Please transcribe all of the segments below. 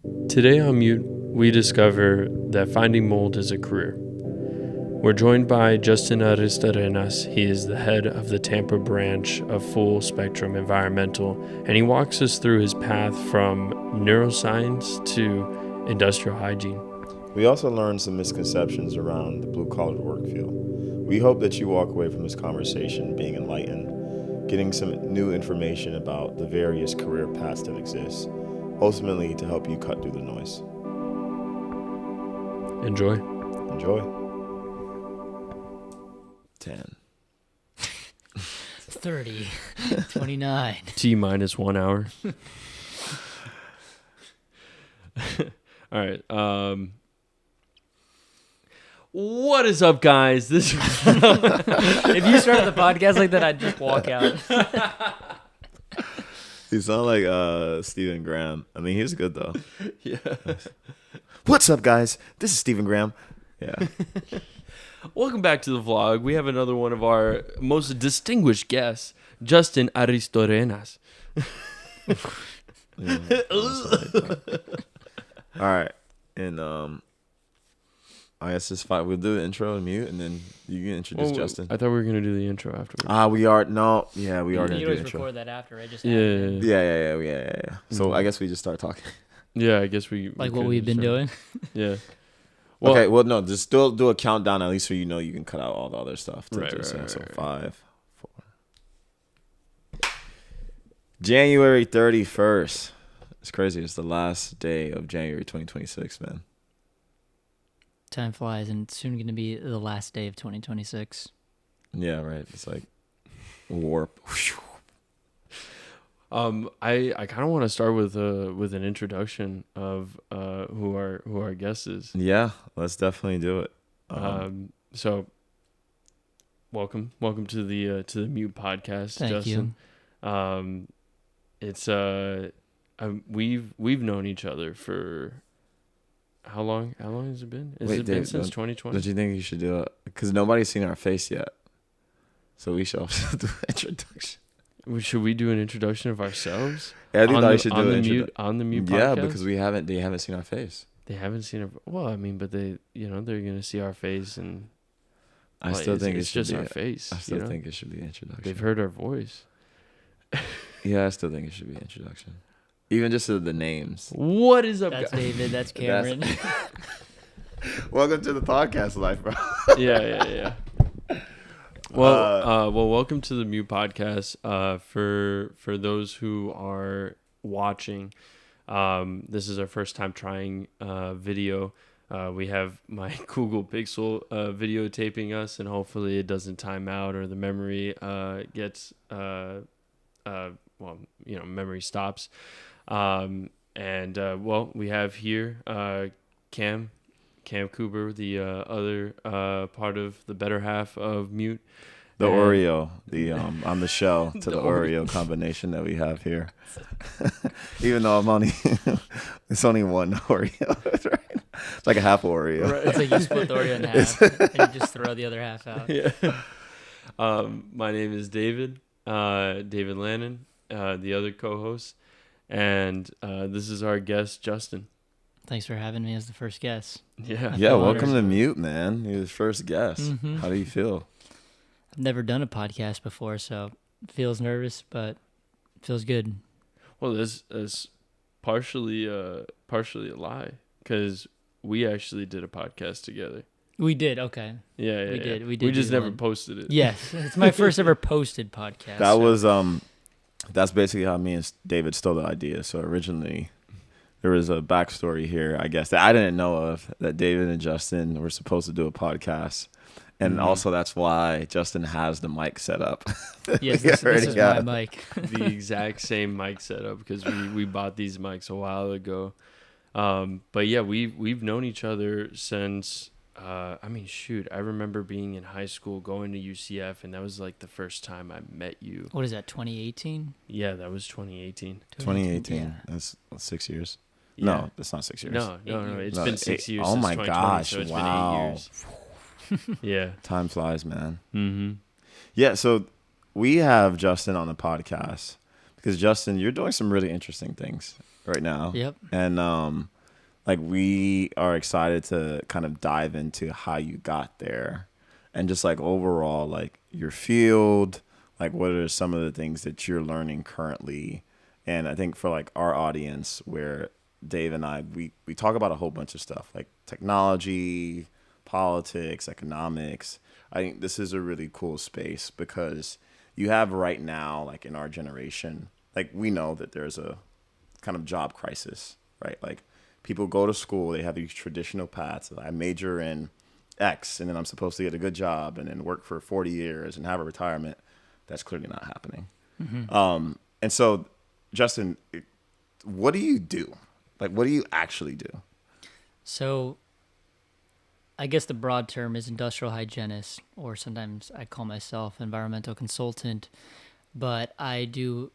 Today on MUIT, we discover that finding mold is a career. We're joined by Justin Aristorenas. He is the head of the Tampa branch of Full Spectrum Environmental, and he walks us through his path from neuroscience to industrial hygiene. We also learned some misconceptions around the blue-collar work field. We hope that you walk away from this conversation being enlightened, getting some new information about the various career paths that exist, ultimately to help you cut through the noise. Enjoy. Enjoy. 10. 30. 29. T minus 1 hour. All right. What is up, guys? This If you started the podcast like that, I'd just walk out. You sound like Stephen Graham. I mean, he's good, though. Yeah. What's up, guys? This is Stephen Graham. Yeah. Welcome back to the vlog. We have another one of our most distinguished guests, Justin Aristorenas. All right. And I guess it's fine. We'll do the intro and mute, and then you can introduce Justin. I thought we were going to do the intro afterwards. We are. No. Yeah, we are going to You do the always intro. record that after, right? Just Yeah. Yeah. So I guess we just start talking. Yeah, I guess we Like what could we've been start. doing. Yeah. Okay, well, no, just still do a countdown at least so you know you can cut out all the other stuff. Right. So 5, 4. January 31st. It's crazy. It's the last day of January 2026, man. Time flies, and it's soon going to be the last day of 2026. Yeah, right. It's like warp. I kind of want to start with an introduction of who our guest is. Yeah, let's definitely do it. So welcome to the MUIT podcast, Thank Justin. It's we've known each other for how long? How long has it been? Has it been Dave, since 2020? Don't you think you should do it? Because nobody's seen our face yet. So we should also do an introduction. Should we do an introduction of ourselves? Yeah, I think on I the, should on do the an MUIT on the MUIT podcast? Yeah, because they haven't seen our face. They haven't seen our. Well, I mean, but they're gonna see our face, and I still think it's it should just be our face. I still think it should be an introduction. They've heard our voice. Yeah, I still think it should be an introduction. Even just the names. What is up, That's guys? David. That's Cameron. Welcome to the podcast life, bro. Yeah. Well, welcome to the MUIT podcast. For those who are watching, this is our first time trying video. We have my Google Pixel videotaping us, and hopefully it doesn't time out or the memory gets memory stops. We have here Cam Cooper, the other part of the better half of MUIT. The Oreo, on the shell to the Oreo combination that we have here. Even though it's only one Oreo, right? It's like a half Oreo. Right. It's like you split the Oreo in half, and you just throw the other half out. Yeah. My name is David Lannon, the other co-host, and this is our guest, Justin. Thanks for having me as the first guest. Yeah. Yeah, welcome to MUIT, man. You're the first guest. Mm-hmm. How do you feel? I've never done a podcast before, so it feels nervous, but it feels good. Well, this is partially a lie, because we actually did a podcast together. We did, okay. Yeah, We did. We just do never one. posted it. Yes, it's my first ever posted podcast. That was that's basically how me and David stole the idea. So originally there was a backstory here, I guess, that I didn't know of, that David and Justin were supposed to do a podcast. And also that's why Justin has the mic set up. Yes, this is my mic. The exact same mic setup, because we bought these mics a while ago. But yeah, we've known each other since I remember being in high school, going to UCF, and that was like the first time I met you. What is that, 2018? Yeah, that was 2018. 2018. Yeah. That's 6 years. Yeah. No, that's not 6 years. No. It's No, been 6 years. oh since my 2020, gosh, so it's wow. been 8 years. Yeah. Time flies, man. Mm-hmm. Yeah, so we have Justin on the podcast because Justin, you're doing some really interesting things right now. Yep. And like we are excited to kind of dive into how you got there, and just like overall, like your field, like what are some of the things that you're learning currently. And I think for like our audience, where Dave and I, we talk about a whole bunch of stuff like technology, politics, economics. I think this is a really cool space because you have right now, like in our generation, like we know that there's a kind of job crisis, right? Like people go to school, they have these traditional paths. I major in X, and then I'm supposed to get a good job and then work for 40 years and have a retirement. That's clearly not happening. And so, Justin, what do you do? Like, what do you actually do? So I guess the broad term is industrial hygienist, or sometimes I call myself environmental consultant. But I do,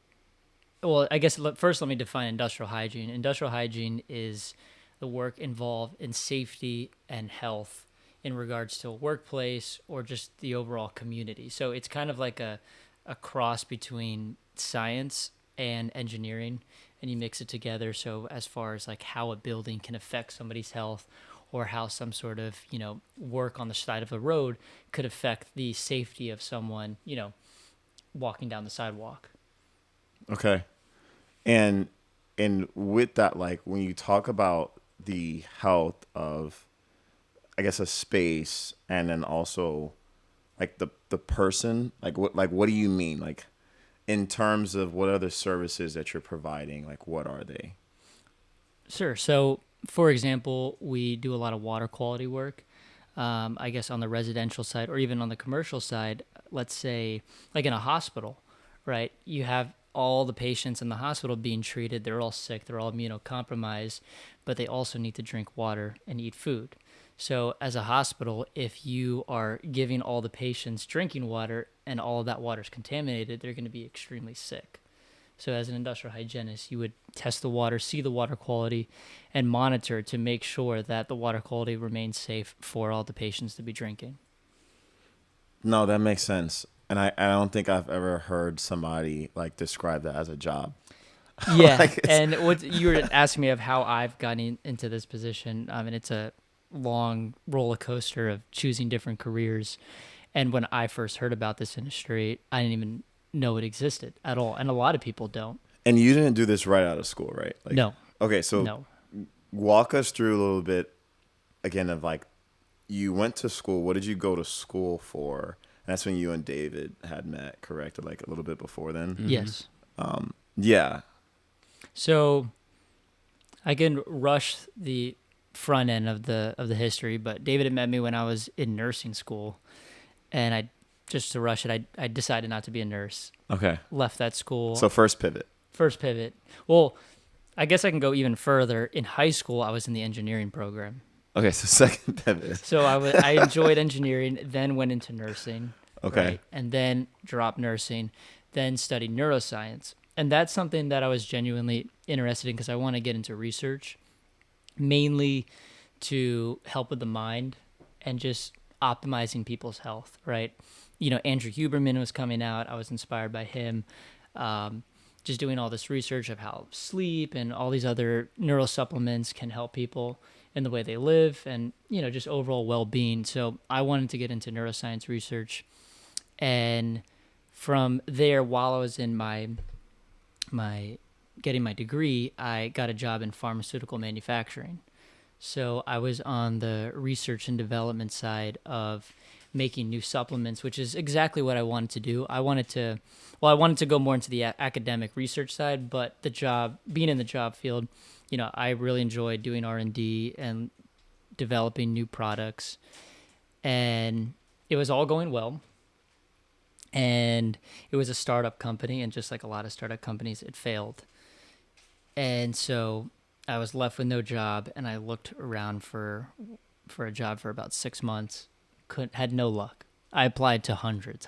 well, I guess first let me define industrial hygiene. Industrial hygiene is the work involved in safety and health in regards to a workplace or just the overall community. So it's kind of like a cross between science and engineering, and you mix it together. So as far as like how a building can affect somebody's health, or how some sort of, work on the side of the road could affect the safety of someone, walking down the sidewalk. Okay. And with that, like when you talk about the health of, I guess, a space, and then also like the person, like what do you mean? Like in terms of what are the services that you're providing? Like what are they? Sure. So for example, we do a lot of water quality work. I guess on the residential side or even on the commercial side, let's say like in a hospital, right? You have all the patients in the hospital being treated. They're all sick. They're all immunocompromised, but they also need to drink water and eat food. So as a hospital, if you are giving all the patients drinking water and all of that water is contaminated, they're going to be extremely sick. So as an industrial hygienist, you would test the water, see the water quality, and monitor to make sure that the water quality remains safe for all the patients to be drinking. No, that makes sense. And I don't think I've ever heard somebody like describe that as a job. Yeah, Like and what you were asking me of how I've gotten into this position, and it's a long roller coaster of choosing different careers. And when I first heard about this industry, I didn't even know it existed at all, and a lot of people don't. And you didn't do this right out of school, right? Like, No. Okay, so No. walk us through a little bit again of like you went to school. What did you go to school for? And that's when you and David had met, correct? Or like a little bit before then? Yes. Yeah. So I can rush the front end of the history, but David had met me when I was in nursing school, and just to rush it, I decided not to be a nurse. Okay. Left that school. So first pivot. Well, I guess I can go even further. In high school, I was in the engineering program. Okay, so second pivot. So I enjoyed engineering, then went into nursing. Okay. Right? And then dropped nursing, then studied neuroscience. And that's something that I was genuinely interested in because I want to get into research, mainly to help with the mind and just optimizing people's health, right? Andrew Huberman was coming out. I was inspired by him. Just doing all this research of how sleep and all these other neural supplements can help people in the way they live and, just overall well-being. So I wanted to get into neuroscience research. And from there, while I was in my getting my degree, I got a job in pharmaceutical manufacturing. So I was on the research and development side of making new supplements, which is exactly what I wanted to do. I wanted to go more into the academic research side, but being in the job field, I really enjoyed doing R&D and developing new products, and it was all going well. And it was a startup company, and just like a lot of startup companies, it failed. And so I was left with no job, and I looked around for a job for about 6 months. Had no luck. I applied to hundreds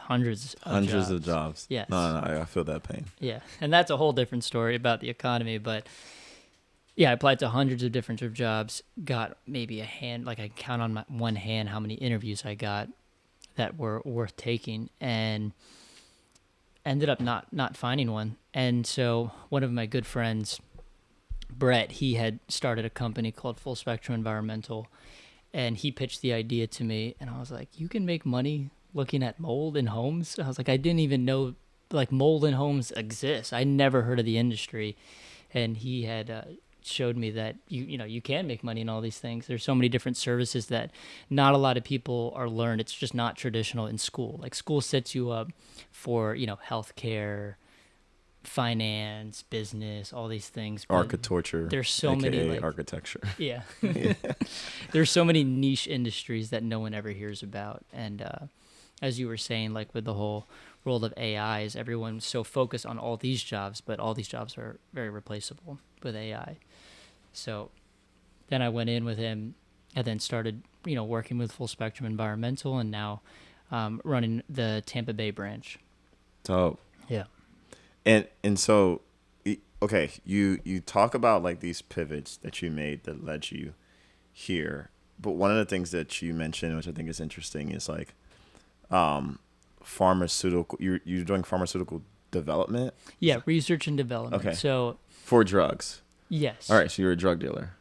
of jobs. Yes. No, I feel that pain. Yeah, and that's a whole different story about the economy. But yeah, I applied to hundreds of different jobs. Got maybe a hand, like I can count on one hand how many interviews I got that were worth taking. And ended up not finding one. And so one of my good friends, Brett, he had started a company called Full Spectrum Environmental, and he pitched the idea to me, and I was like, you can make money looking at mold in homes? I was like, I didn't even know like mold in homes exists. I never heard of the industry. And he had showed me that you can make money in all these things. There's so many different services that not a lot of people are learned. It's just not traditional in school. Like school sets you up for, healthcare, finance, business, all these things. Architecture. There's so AKA many architecture. Yeah. There's so many niche industries that no one ever hears about. And as you were saying, like with the whole world of AIs, everyone's so focused on all these jobs, but all these jobs are very replaceable with AI. So then I went in with him and then started, working with Full Spectrum Environmental, and now running the Tampa Bay branch. Dope. Yeah. And so, okay, you talk about like these pivots that you made that led you here, but one of the things that you mentioned, which I think is interesting, is like pharmaceutical. You're doing pharmaceutical development. Yeah, research and development. Okay. So for drugs. yes. All right, so you're a drug dealer.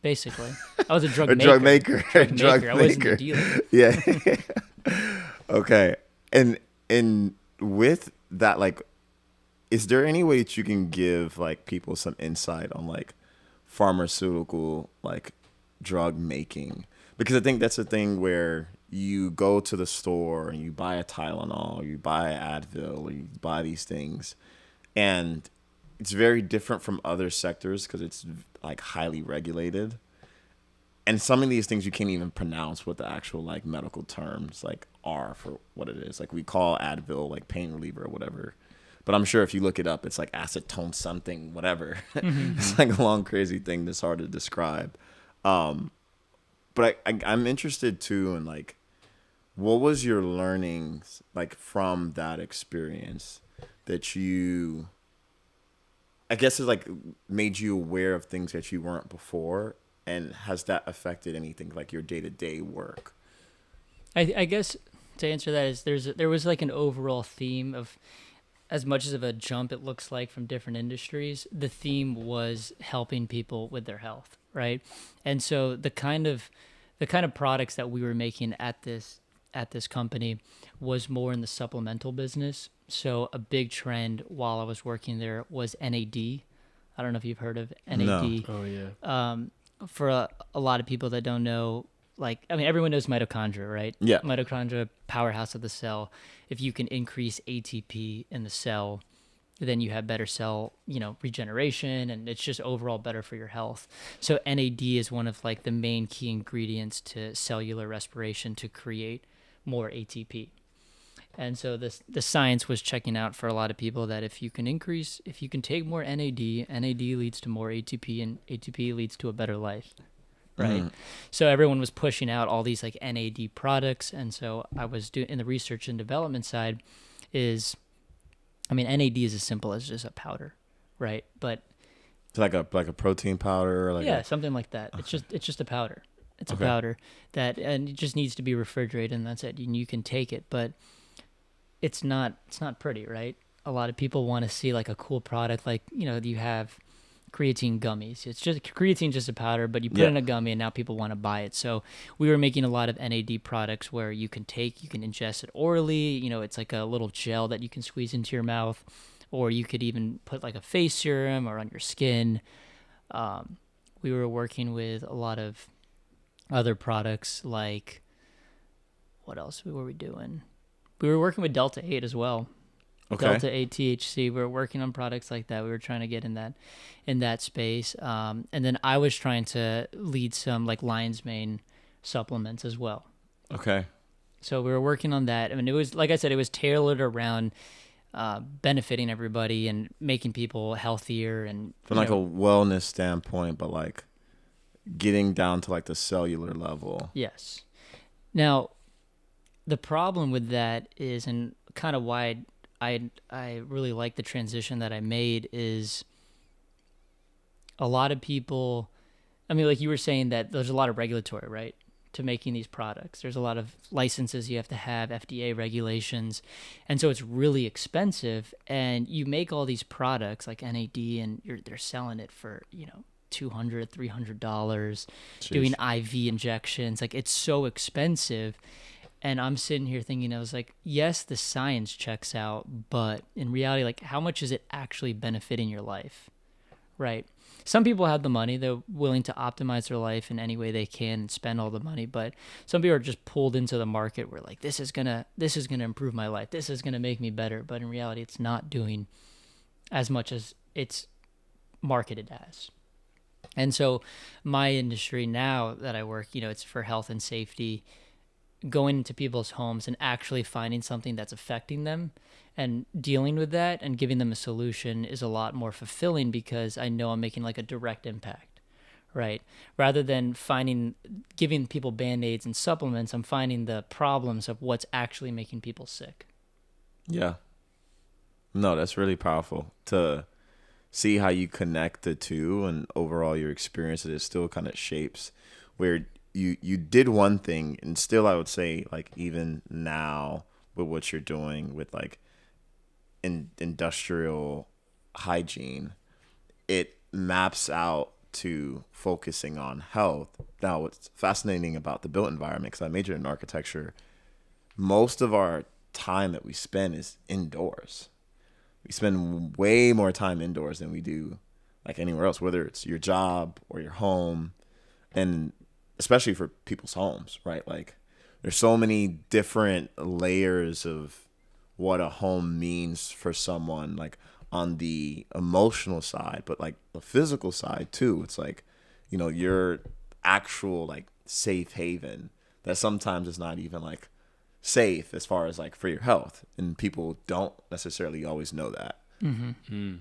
Basically, I was a drug a maker. drug maker. Drug maker. I wasn't a dealer. Yeah. Okay. And with that, like, is there any way that you can give like people some insight on like pharmaceutical like drug making? Because I think that's the thing where you go to the store and you buy a Tylenol, or you buy Advil, or you buy these things, and it's very different from other sectors because it's like highly regulated. And some of these things you can't even pronounce what the actual like medical terms like are for what it is. Like we call Advil like pain reliever or whatever. But I'm sure if you look it up, it's like acetone something, whatever. Mm-hmm. It's like a long, crazy thing that's hard to describe. But I'm interested too in like, what was your learnings like from that experience that you, I guess it like made you aware of things that you weren't before, and has that affected anything like your day-to-day work? I guess to answer that is there was like an overall theme of, as much as of a jump it looks like from different industries, the theme was helping people with their health, right? And so the kind of products that we were making at this company was more in the supplemental business. So a big trend while I was working there was NAD. I don't know if you've heard of NAD. No. Oh yeah. For a lot of people that don't know, like, I mean, everyone knows mitochondria, right? Yeah. Mitochondria, powerhouse of the cell. If you can increase ATP in the cell, then you have better cell, regeneration, and it's just overall better for your health. So NAD is one of like the main key ingredients to cellular respiration to create more ATP. And so the science was checking out for a lot of people that if you can take more NAD leads to more ATP, and ATP leads to a better life. Right. So everyone was pushing out all these like NAD products. And so I was doing in the research and development side NAD is as simple as just a powder, right? But it's like a protein powder, or like something like that. Okay. It's just a powder. It's okay. a powder and it just needs to be refrigerated, and that's it. And you can take it, but it's not pretty, right? A lot of people want to see like a cool product, like, you have creatine gummies. It's just creatine, just a powder, but you put it in a gummy, and now people want to buy it. So we were making a lot of NAD products where you can ingest it orally. It's like a little gel that you can squeeze into your mouth, or you could even put like a face serum or on your skin. We were working with a lot of other products, like, what else were we doing? We were working with Delta 8 as well. Okay. Delta 8 THC. We were working on products like that. We were trying to get in that space. And then I was trying to lead some like lion's mane supplements as well. Okay. So we were working on that. I mean, it was, like I said, it was tailored around benefiting everybody and making people healthier, and from like a wellness standpoint, but like getting down to like the cellular level. Yes. Now, the problem with that is, and kind of why I really like the transition that I made, is a lot of people, I mean, like you were saying that there's a lot of regulatory, right, to making these products. There's a lot of licenses you have to have, FDA regulations. And so it's really expensive. And you make all these products like NAD and they're selling it for, $200, $300, doing IV injections. Like, it's so expensive. And I'm sitting here thinking, I was like, yes, the science checks out, but in reality, like, how much is it actually benefiting your life? Right. Some people have the money. They're willing to optimize their life in any way they can and spend all the money. But some people are just pulled into the market where, like, this is gonna improve my life. This is gonna make me better. But in reality, it's not doing as much as it's marketed as. And so my industry now that I work, it's for health and safety, going into people's homes and actually finding something that's affecting them and dealing with that and giving them a solution is a lot more fulfilling because I know I'm making like a direct impact, right? Rather than giving people Band-Aids and supplements, I'm finding the problems of what's actually making people sick. Yeah. No, that's really powerful to see how you connect the two, and overall your experience, it still kind of shapes where you did one thing, and still I would say, like, even now with what you're doing with like industrial hygiene, it maps out to focusing on health. Now, what's fascinating about the built environment, because I majored in architecture, most of our time that we spend is indoors. We spend way more time indoors than we do like anywhere else, whether it's your job or your home, and especially for people's homes, right? Like, there's so many different layers of what a home means for someone, like on the emotional side, but like the physical side too. It's like, your actual like safe haven that sometimes is not even like safe as far as like for your health, and people don't necessarily always know that. Mm-hmm.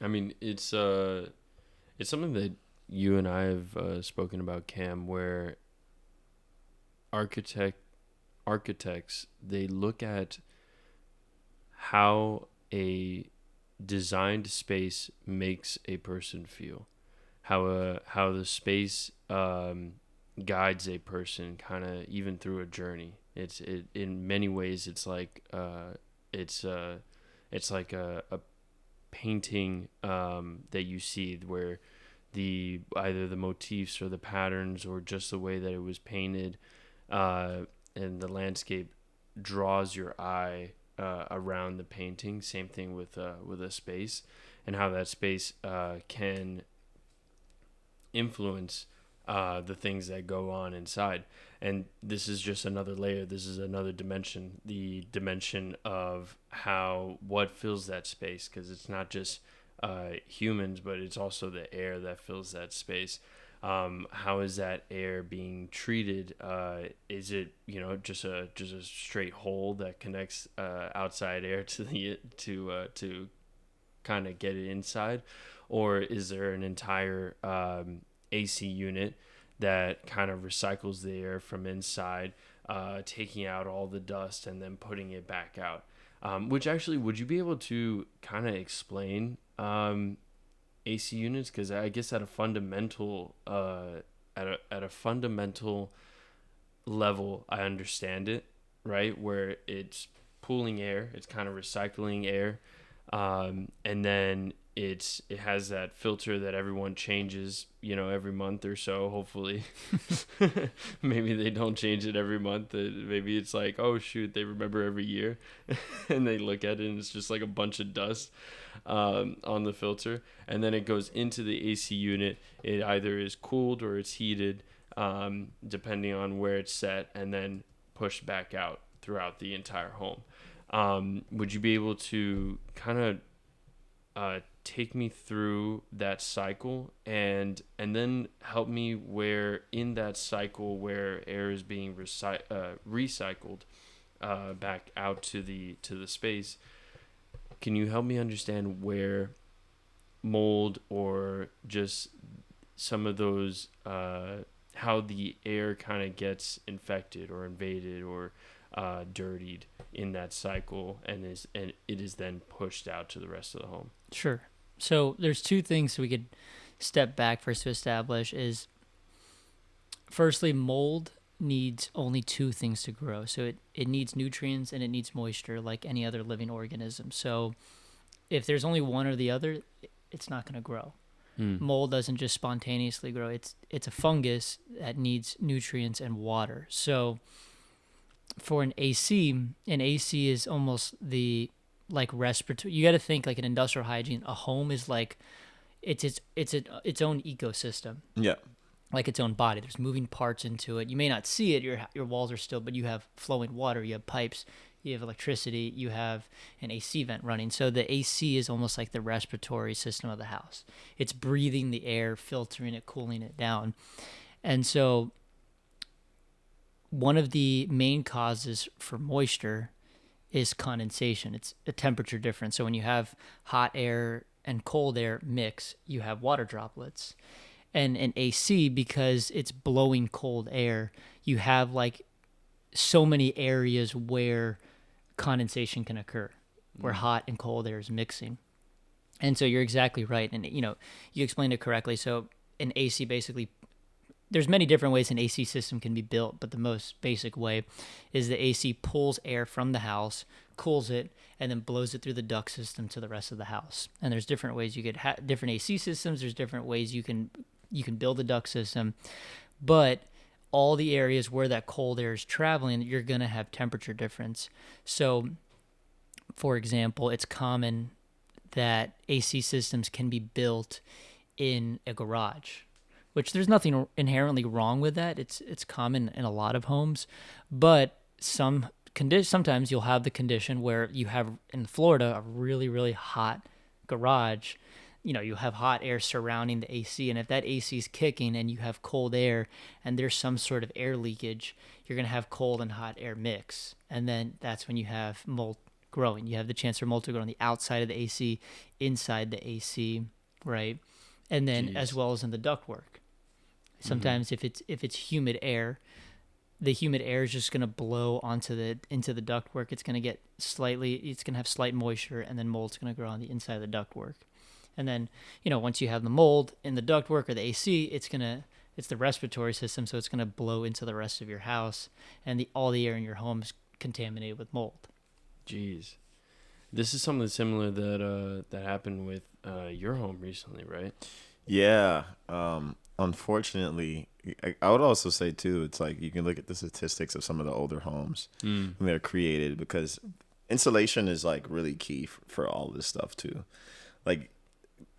I mean, it's something that you and I have spoken about, Cam, where architects, they look at how a designed space makes a person feel, how the space guides a person kind of even through a journey. It in many ways it's like it's like a painting that you see where either the motifs or the patterns or just the way that it was painted and the landscape draws your eye around the painting. Same thing with a space, and how that space can influence the things that go on inside. And this is just another layer. This is another dimension, the dimension of what fills that space, because it's not just humans, but it's also the air that fills that space. How is that air being treated? Is it just a straight hole that connects outside air to kind of get it inside, or is there an entire AC unit that kind of recycles the air from inside, taking out all the dust and then putting it back out? Which actually, would you be able to kind of explain AC units? Because I guess at a fundamental level, I understand it, right? Where it's pooling air, it's kind of recycling air, and then it has that filter that everyone changes, every month or so, hopefully. Maybe they don't change it every month. Maybe it's like, oh shoot, they remember every year and they look at it and it's just like a bunch of dust on the filter. And then it goes into the AC unit. It either is cooled or it's heated, depending on where it's set, and then pushed back out throughout the entire home. Would you be able to kind of take me through that cycle and then help me where in that cycle where air is being recycled back out to the space? Can you help me understand where mold or just some of those how the air kind of gets infected or invaded or dirtied in that cycle and it is then pushed out to the rest of the home? Sure. So there's two things we could step back first to establish is, Firstly, mold needs only two things to grow. So it needs nutrients and it needs moisture like any other living organism. So if there's only one or the other, it's not going to grow. Mold doesn't just spontaneously grow. It's a fungus that needs nutrients and water. So for an AC is almost the like respiratory. You got to think like an industrial hygiene. A home is like its own ecosystem. Yeah. Like its own body. There's moving parts into it. You may not see it. Your walls are still, but you have flowing water. You have pipes. You have electricity. You have an AC vent running. So the AC is almost like the respiratory system of the house. It's breathing the air, filtering it, cooling it down. And so one of the main causes for moisture is condensation. It's a temperature difference. So when you have hot air and cold air mix, you have water droplets. And an AC, because it's blowing cold air, you have like so many areas where condensation can occur, where hot and cold air is mixing. And so you're exactly right. And, you know, you explained it correctly. So an AC basically, there's many different ways an AC system can be built, but the most basic way is the AC pulls air from the house, cools it, and then blows it through the duct system to the rest of the house. And there's different ways you could have different AC systems. There's different ways you can build a duct system, but all the areas where that cold air is traveling, you're going to have temperature difference. So, for example, it's common that AC systems can be built in a garage, which there's nothing inherently wrong with that. It's common in a lot of homes, but sometimes you'll have the condition where you have in Florida a really, really hot garage. You know, you have hot air surrounding the AC, and if that AC is kicking and you have cold air and there's some sort of air leakage, you're going to have cold and hot air mix. And then that's when you have mold growing. You have the chance for mold to grow on the outside of the AC, inside the AC, right? And then as well as in the ductwork. Sometimes if it's humid air, the humid air is just going to blow into the ductwork. It's going to have slight moisture, and then mold's going to grow on the inside of the ductwork. And then, you know, once you have the mold in the ductwork or the AC, it's the respiratory system, so it's going to blow into the rest of your house, and all the air in your home is contaminated with mold. Jeez. This is something similar that happened with your home recently, right? Yeah. Unfortunately, I would also say, too, it's like you can look at the statistics of some of the older homes when they're created, because insulation is like really key for all this stuff, too. Like,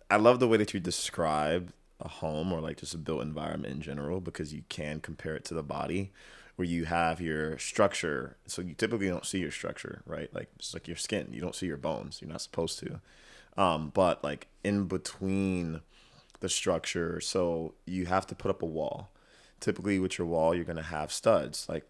I love the way that you describe a home or like just a built environment in general, because you can compare it to the body where you have your structure. So you typically don't see your structure, right? Like just like your skin, you don't see your bones. You're not supposed to. But like in between the structure, so you have to put up a wall. Typically with your wall, you're going to have studs. Like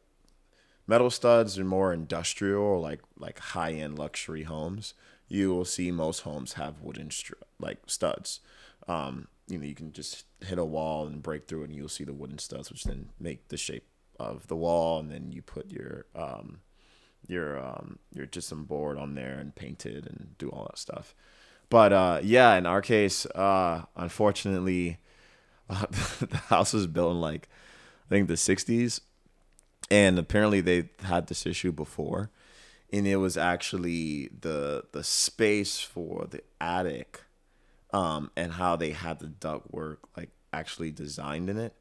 metal studs are more industrial or like high-end luxury homes. You will see most homes have wooden studs. You know, you can just hit a wall and break through it, and you'll see the wooden studs, which then make the shape of the wall. And then you put your gypsum board on there and paint it and do all that stuff. But yeah, in our case, unfortunately, the house was built in like I think the 60s, and apparently they had this issue before. And it was actually the space for the attic, and how they had the ductwork like actually designed in it.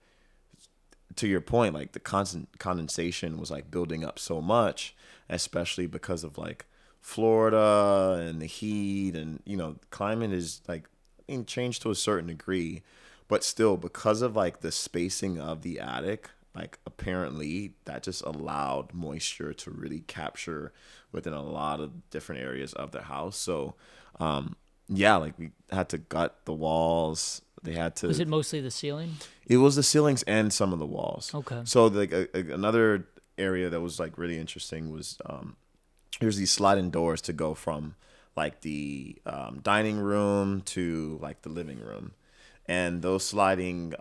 To your point, like the condensation was like building up so much, especially because of like Florida and the heat, and you know, climate is like changed to a certain degree, but still because of like the spacing of the attic. Like apparently that just allowed moisture to really capture within a lot of different areas of the house. So, yeah, like we had to gut the walls. They had to. Was it mostly the ceiling? It was the ceilings and some of the walls. Okay. So like another area that was like really interesting was there's these sliding doors to go from like the dining room to like the living room. And those sliding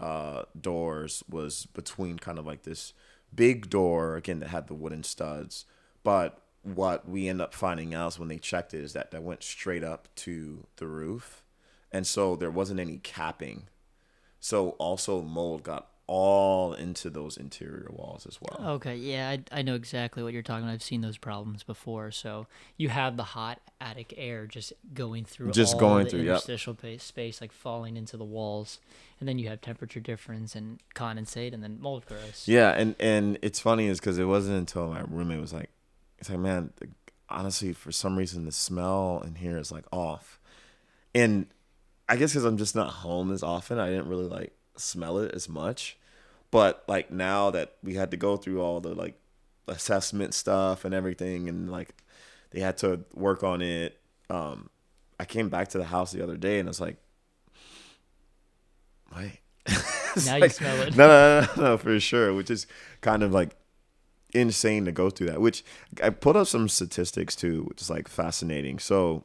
doors was between kind of like this big door, again, that had the wooden studs. But what we end up finding out when they checked it is that went straight up to the roof. And so there wasn't any capping. So also mold got all into those interior walls as well. Okay, yeah, I know exactly what you're talking about. I've seen those problems before. So you have the hot attic air just going through Just all going the through, yep. interstitial space, like falling into the walls, and then you have temperature difference and condensate, and then mold grows. Yeah, and it's funny is because it wasn't until my roommate was like, it's like, man, honestly, for some reason the smell in here is like off, and I guess because I'm just not home as often, I didn't really like smell it as much. But like now that we had to go through all the like assessment stuff and everything, and like they had to work on it, I came back to the house the other day and it's like, wait. Now like, you smell it. No, for sure. Which is kind of like insane to go through that. Which I put up some statistics too, which is like fascinating. So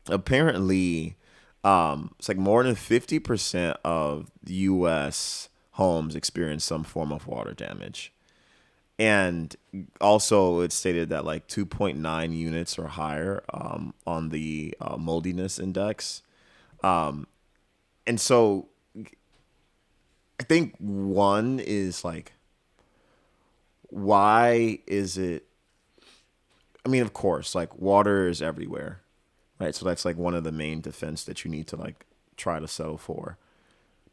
apparently, it's like more than 50% of U.S. homes experience some form of water damage. And also, it stated that like 2.9 units or higher on the moldiness index. And so I think one is like, why is it? I mean, of course, like water is everywhere, right? So that's like one of the main defense that you need to like try to settle for.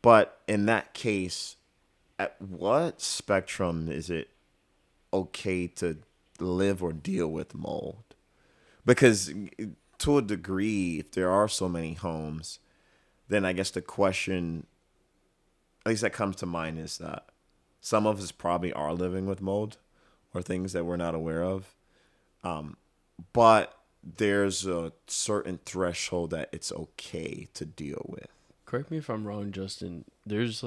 But in that case, at what spectrum is it okay to live or deal with mold? Because to a degree, if there are so many homes, then I guess the question, at least that comes to mind, is that some of us probably are living with mold or things that we're not aware of. But there's a certain threshold that it's okay to deal with. Correct me if I'm wrong, Justin. There's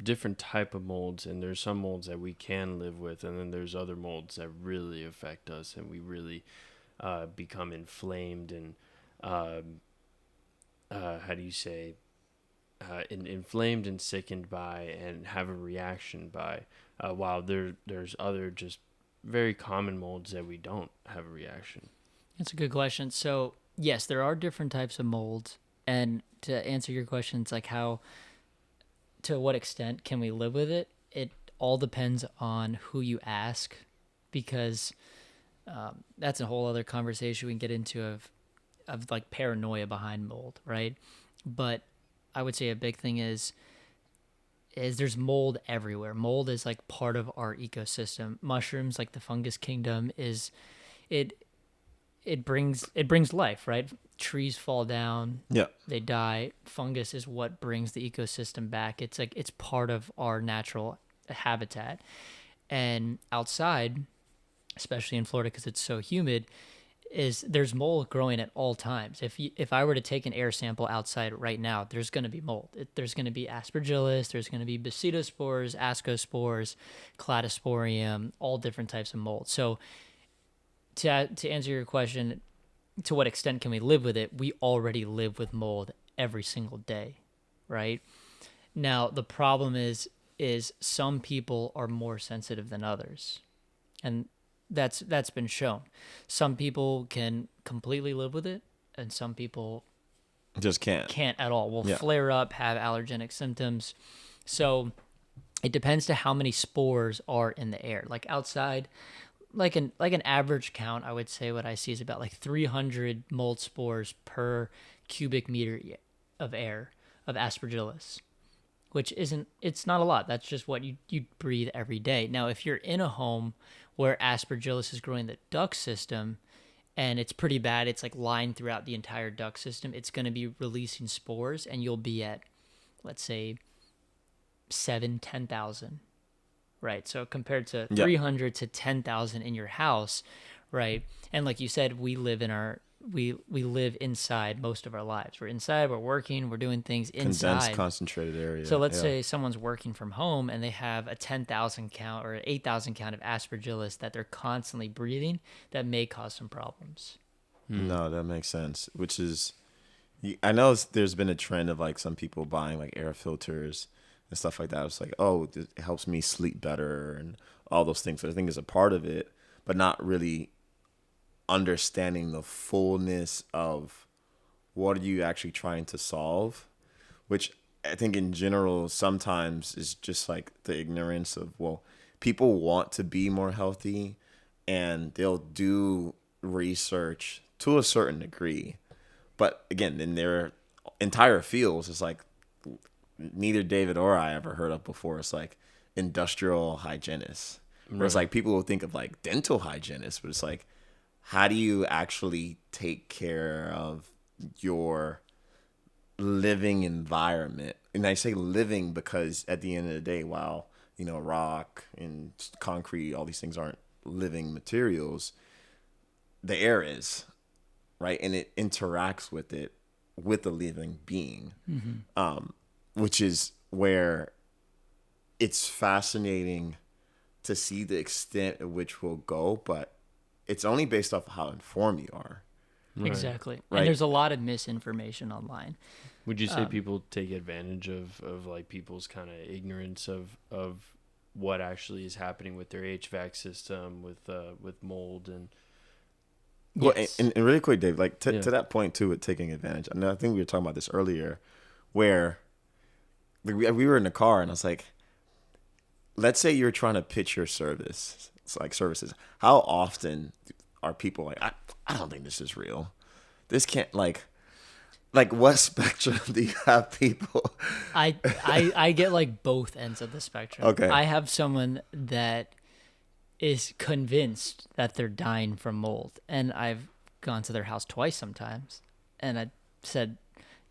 different type of molds, and there's some molds that we can live with, and then there's other molds that really affect us, and we really become inflamed and how do you say inflamed and sickened by, and have a reaction by. While there's other just very common molds that we don't have a reaction. That's a good question. So yes, there are different types of molds. And to answer your question, it's like to what extent can we live with it? It all depends on who you ask, because that's a whole other conversation we can get into of like paranoia behind mold, right? But I would say a big thing is there's mold everywhere. Mold is like part of our ecosystem. Mushrooms, like the fungus kingdom, it brings life, right? Trees fall down, Yeah. they die. Fungus is what brings the ecosystem back. It's like it's part of our natural habitat. And outside, especially in Florida because it's so humid, there's mold growing at all times. If I were to take an air sample outside right now, there's going to be mold. There's going to be aspergillus, there's going to be basidospores, ascospores, cladosporium, all different types of mold. So to answer your question, to what extent can we live with it? We already live with mold every single day, right? Now, the problem is some people are more sensitive than others. And that's been shown. Some people can completely live with it, and some people Just can't at all. Will flare up, have allergenic symptoms. So it depends to how many spores are in the air. Like outside, like an average count, I would say what I see is about like 300 mold spores per cubic meter of air of aspergillus, which it's not a lot. That's just what you breathe every day. Now, if you're in a home where aspergillus is growing the duct system and it's pretty bad, it's like lined throughout the entire duct system, it's going to be releasing spores, and you'll be at, let's say, 10,000. Right. So compared to 300 to 10,000 in your house, right? And like you said, we live inside most of our lives. We're inside, we're working, we're doing things inside. Condensed, concentrated area. So let's say someone's working from home and they have a 10,000 count or an 8,000 count of aspergillus that they're constantly breathing, that may cause some problems. No, that makes sense. Which is, I know there's been a trend of like some people buying like air filters and stuff like that. It's like, oh, it helps me sleep better and all those things. So I think is a part of it, but not really understanding the fullness of what are you actually trying to solve, which I think in general, sometimes it's just like the ignorance of, well, people want to be more healthy and they'll do research to a certain degree. But again, in their entire fields, it's like neither David or I ever heard of before. It's like industrial hygienists. Whereas like people will think of like dental hygienists, but it's like, how do you actually take care of your living environment? And I say living because at the end of the day, while, rock and concrete, all these things aren't living materials, the air is, right? And it interacts with it, with a living being, which is where it's fascinating to see the extent at which we'll go, but it's only based off of how informed you are. Right. Exactly. Right. And there's a lot of misinformation online. Would you say people take advantage of like people's kind of ignorance of what actually is happening with their HVAC system, with mold and... Well, and really quick, Dave, like to that point too, with taking advantage. I think we were talking about this earlier, where we were in the car and I was like, let's say you're trying to pitch your service. It's like services. How often are people like, I don't think this is real. This can't like what spectrum do you have people? I get like both ends of the spectrum. Okay. I have someone that is convinced that they're dying from mold, and I've gone to their house twice sometimes, and I said,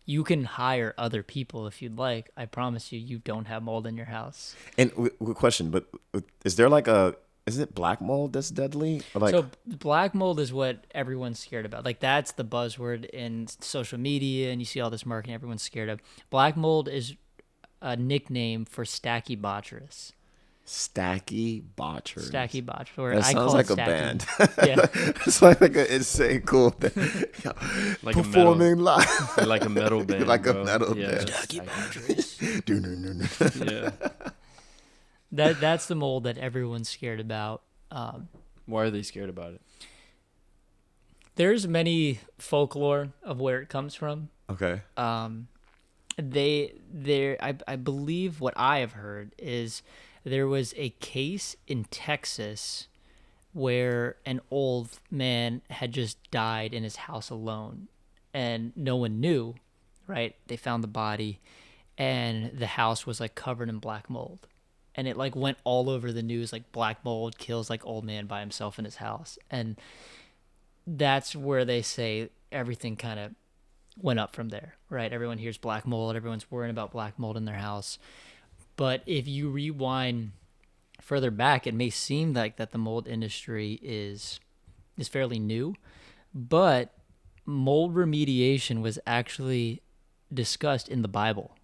you can hire other people if you'd like. I promise you don't have mold in your house. And question, but is there like is it black mold that's deadly? Or like... So black mold is what everyone's scared about. Like that's the buzzword in social media, and you see all this marketing everyone's scared of. Black mold is a nickname for Stachybotrys. Stachybotrys. Stachybotrys. That sounds like a band. Yeah. It's like an insane cool thing. Like performing live. Like a metal band. Like bro. a metal band. Stachybotrys. Yeah. That's the mold that everyone's scared about. Why are they scared about it? There's many folklore of where it comes from. Okay. I believe what I have heard is there was a case in Texas where an old man had just died in his house alone and no one knew, right? They found the body and the house was like covered in black mold. And it like went all over the news, like black mold kills like old man by himself in his house. And that's where they say everything kind of went up from there, right? Everyone hears black mold. Everyone's worrying about black mold in their house. But if you rewind further back, it may seem like that the mold industry is fairly new, but mold remediation was actually discussed in the Bible.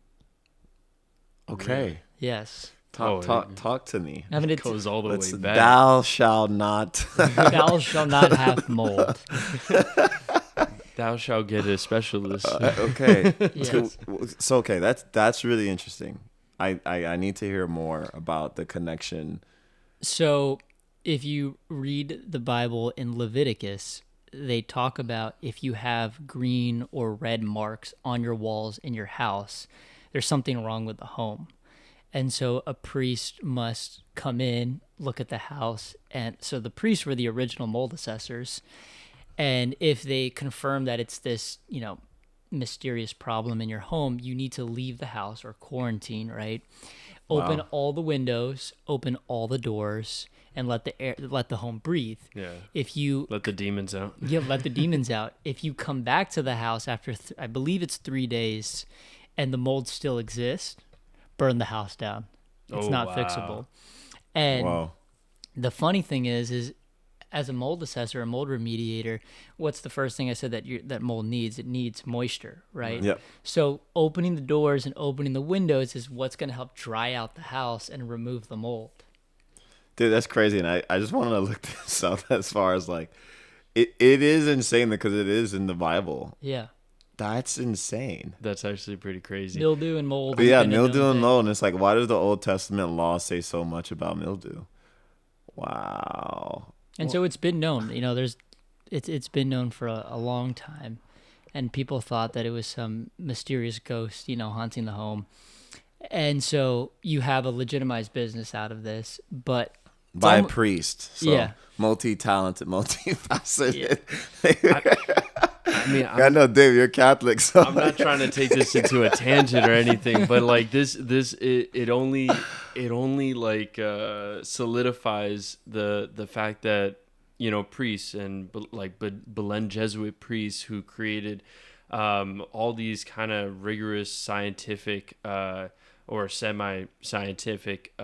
Okay. Yes. Talk to me. I mean, it goes all the way back. Thou shalt not. Thou shalt not have mold. Thou shalt get a specialist. Okay. Yes. So okay, that's really interesting. I need to hear more about the connection. So if you read the Bible in Leviticus, they talk about if you have green or red marks on your walls in your house, there's something wrong with the home. And so a priest must come in, look at the house. And so the priests were the original mold assessors. And if they confirm that it's this, mysterious problem in your home, you need to leave the house or quarantine, right? Open all the windows, open all the doors, and let the home breathe. Yeah. If you let the demons out. Yeah, let the demons out. If you come back to the house after I believe it's 3 days, and the mold still exists, burn the house down. It's not fixable. And the funny thing is as a mold assessor, a mold remediator, what's the first thing I said that mold needs? It needs moisture, right? Yep. So opening the doors and opening the windows is what's going to help dry out the house and remove the mold. Dude, that's crazy. And I just wanted to look this up as far as like, it is insane because it is in the Bible. Yeah. That's insane. That's actually pretty crazy. Mildew and mold. Yeah, mildew and mold. And it's like, why does the Old Testament law say so much about mildew? Wow. And so it's been known, it's been known for a long time. and people thought that it was some mysterious ghost, haunting the home. And so you have a legitimized business out of this, but by a priest. So yeah, multi-talented, multifaceted. I mean, I know, Dave, you're Catholic, so I'm not trying to take this into a tangent or anything, but like it only like solidifies the fact that priests and like Belen Jesuit priests who created all these kind of rigorous scientific or semi-scientific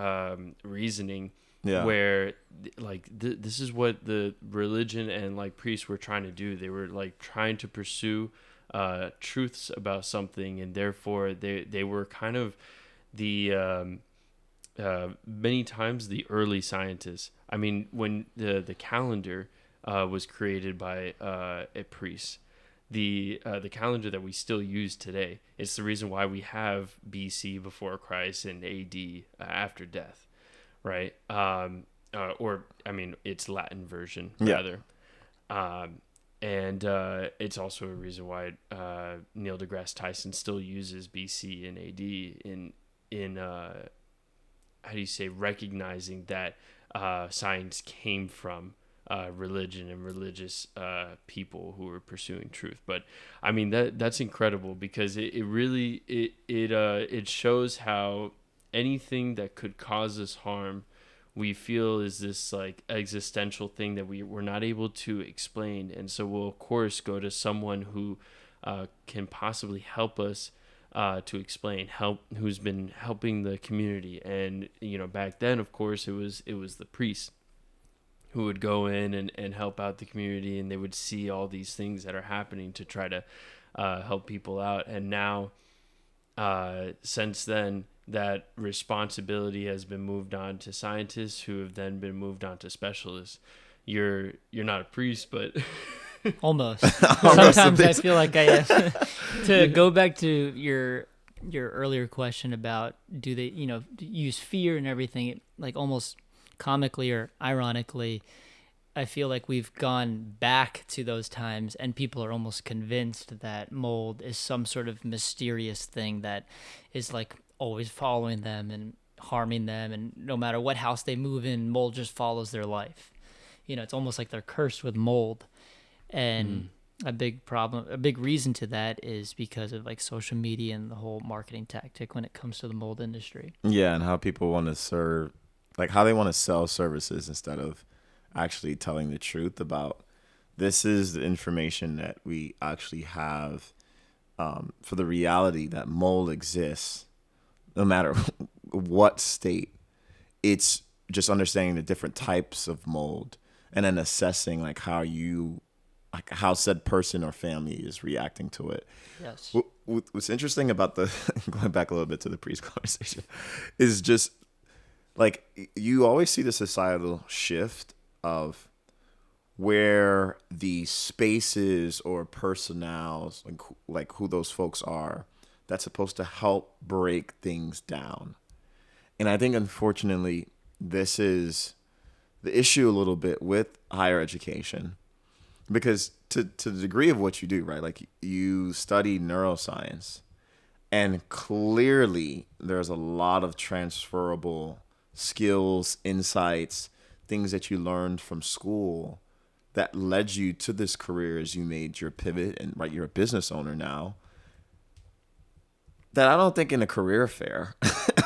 reasoning, where like this is what the religion and like priests were trying to do. They were like trying to pursue truths about something, and therefore they were kind of the many times the early scientists. I mean, when the calendar was created by a priest, the calendar that we still use today, it's the reason why we have BC before Christ and AD after death, right? Or I mean, it's Latin version rather. And it's also a reason why Neil deGrasse Tyson still uses BC and AD in how do you say, recognizing that science came from religion and religious people who were pursuing truth. But I mean, that's incredible, because it really it shows how anything that could cause us harm, we feel is this like existential thing that we're not able to explain, and so we'll of course go to someone who can possibly help us to explain, who's been helping the community. And back then, of course, it was the priests who would go in and help out the community, and they would see all these things that are happening to try to help people out. And now, since then, that responsibility has been moved on to scientists, who have then been moved on to specialists. You're not a priest, but almost. Sometimes I feel like I am. To go back to your earlier question about do they use fear and everything, like almost comically or ironically, I feel like we've gone back to those times, and people are almost convinced that mold is some sort of mysterious thing that is like always following them and harming them, and no matter what house they move in, mold just follows their life. It's almost like they're cursed with mold. And a big reason to that is because of like social media and the whole marketing tactic when it comes to the mold industry. Yeah, and how people want to serve, like how they want to sell services instead of actually telling the truth about this is the information that we actually have for the reality that mold exists no matter what state. It's just understanding the different types of mold and then assessing like how said person or family is reacting to it. Yes. What's interesting about going back a little bit to the priest conversation is just like you always see the societal shift of where the spaces or personnels, like who those folks are, that's supposed to help break things down. And I think, unfortunately, this is the issue a little bit with higher education, because to the degree of what you do, right? Like you study neuroscience, and clearly there's a lot of transferable skills, insights, things that you learned from school that led you to this career as you made your pivot, and right, you're a business owner now, that I don't think in a career fair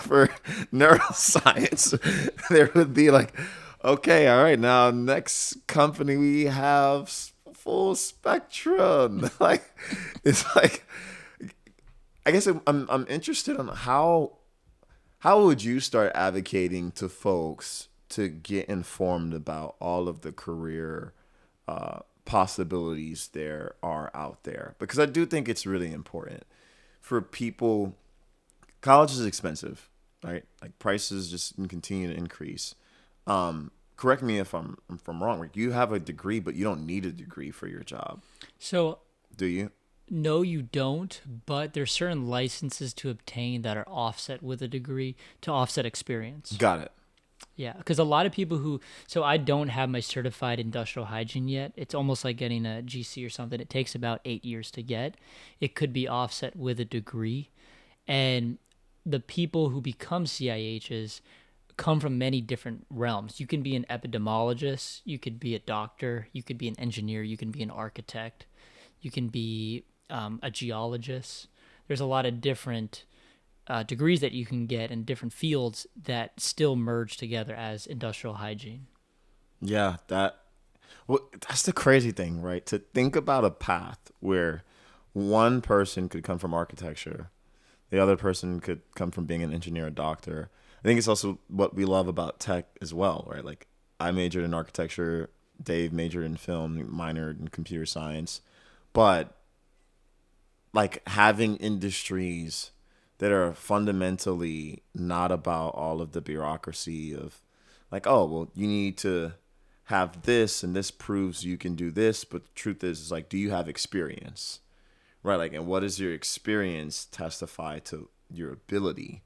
for neuroscience, there would be like, okay, all right, now next company we have full spectrum. Like, it's like, I guess I'm interested in how would you start advocating to folks to get informed about all of the career possibilities there are out there? Because I do think it's really important for people. College is expensive, right? Like prices just continue to increase. Correct me if I'm wrong. Like you have a degree, but you don't need a degree for your job. So, do you? No, you don't. But there's certain licenses to obtain that are offset with a degree to offset experience. Got it. Yeah, because a lot of people so I don't have my certified industrial hygiene yet. It's almost like getting a GC or something. It takes about 8 years to get. It could be offset with a degree. And the people who become CIHs come from many different realms. You can be an epidemiologist, you could be a doctor, you could be an engineer, you can be an architect, you can be a geologist. There's a lot of different degrees that you can get in different fields that still merge together as industrial hygiene. Yeah, that's the crazy thing, right? To think about a path where one person could come from architecture, the other person could come from being an engineer or doctor. I think it's also what we love about tech as well, right? Like I majored in architecture, Dave majored in film, minored in computer science, but like having industries that are fundamentally not about all of the bureaucracy of like, oh, well, you need to have this and this proves you can do this. But the truth is like, do you have experience? Right. Like, and what does your experience testify to your ability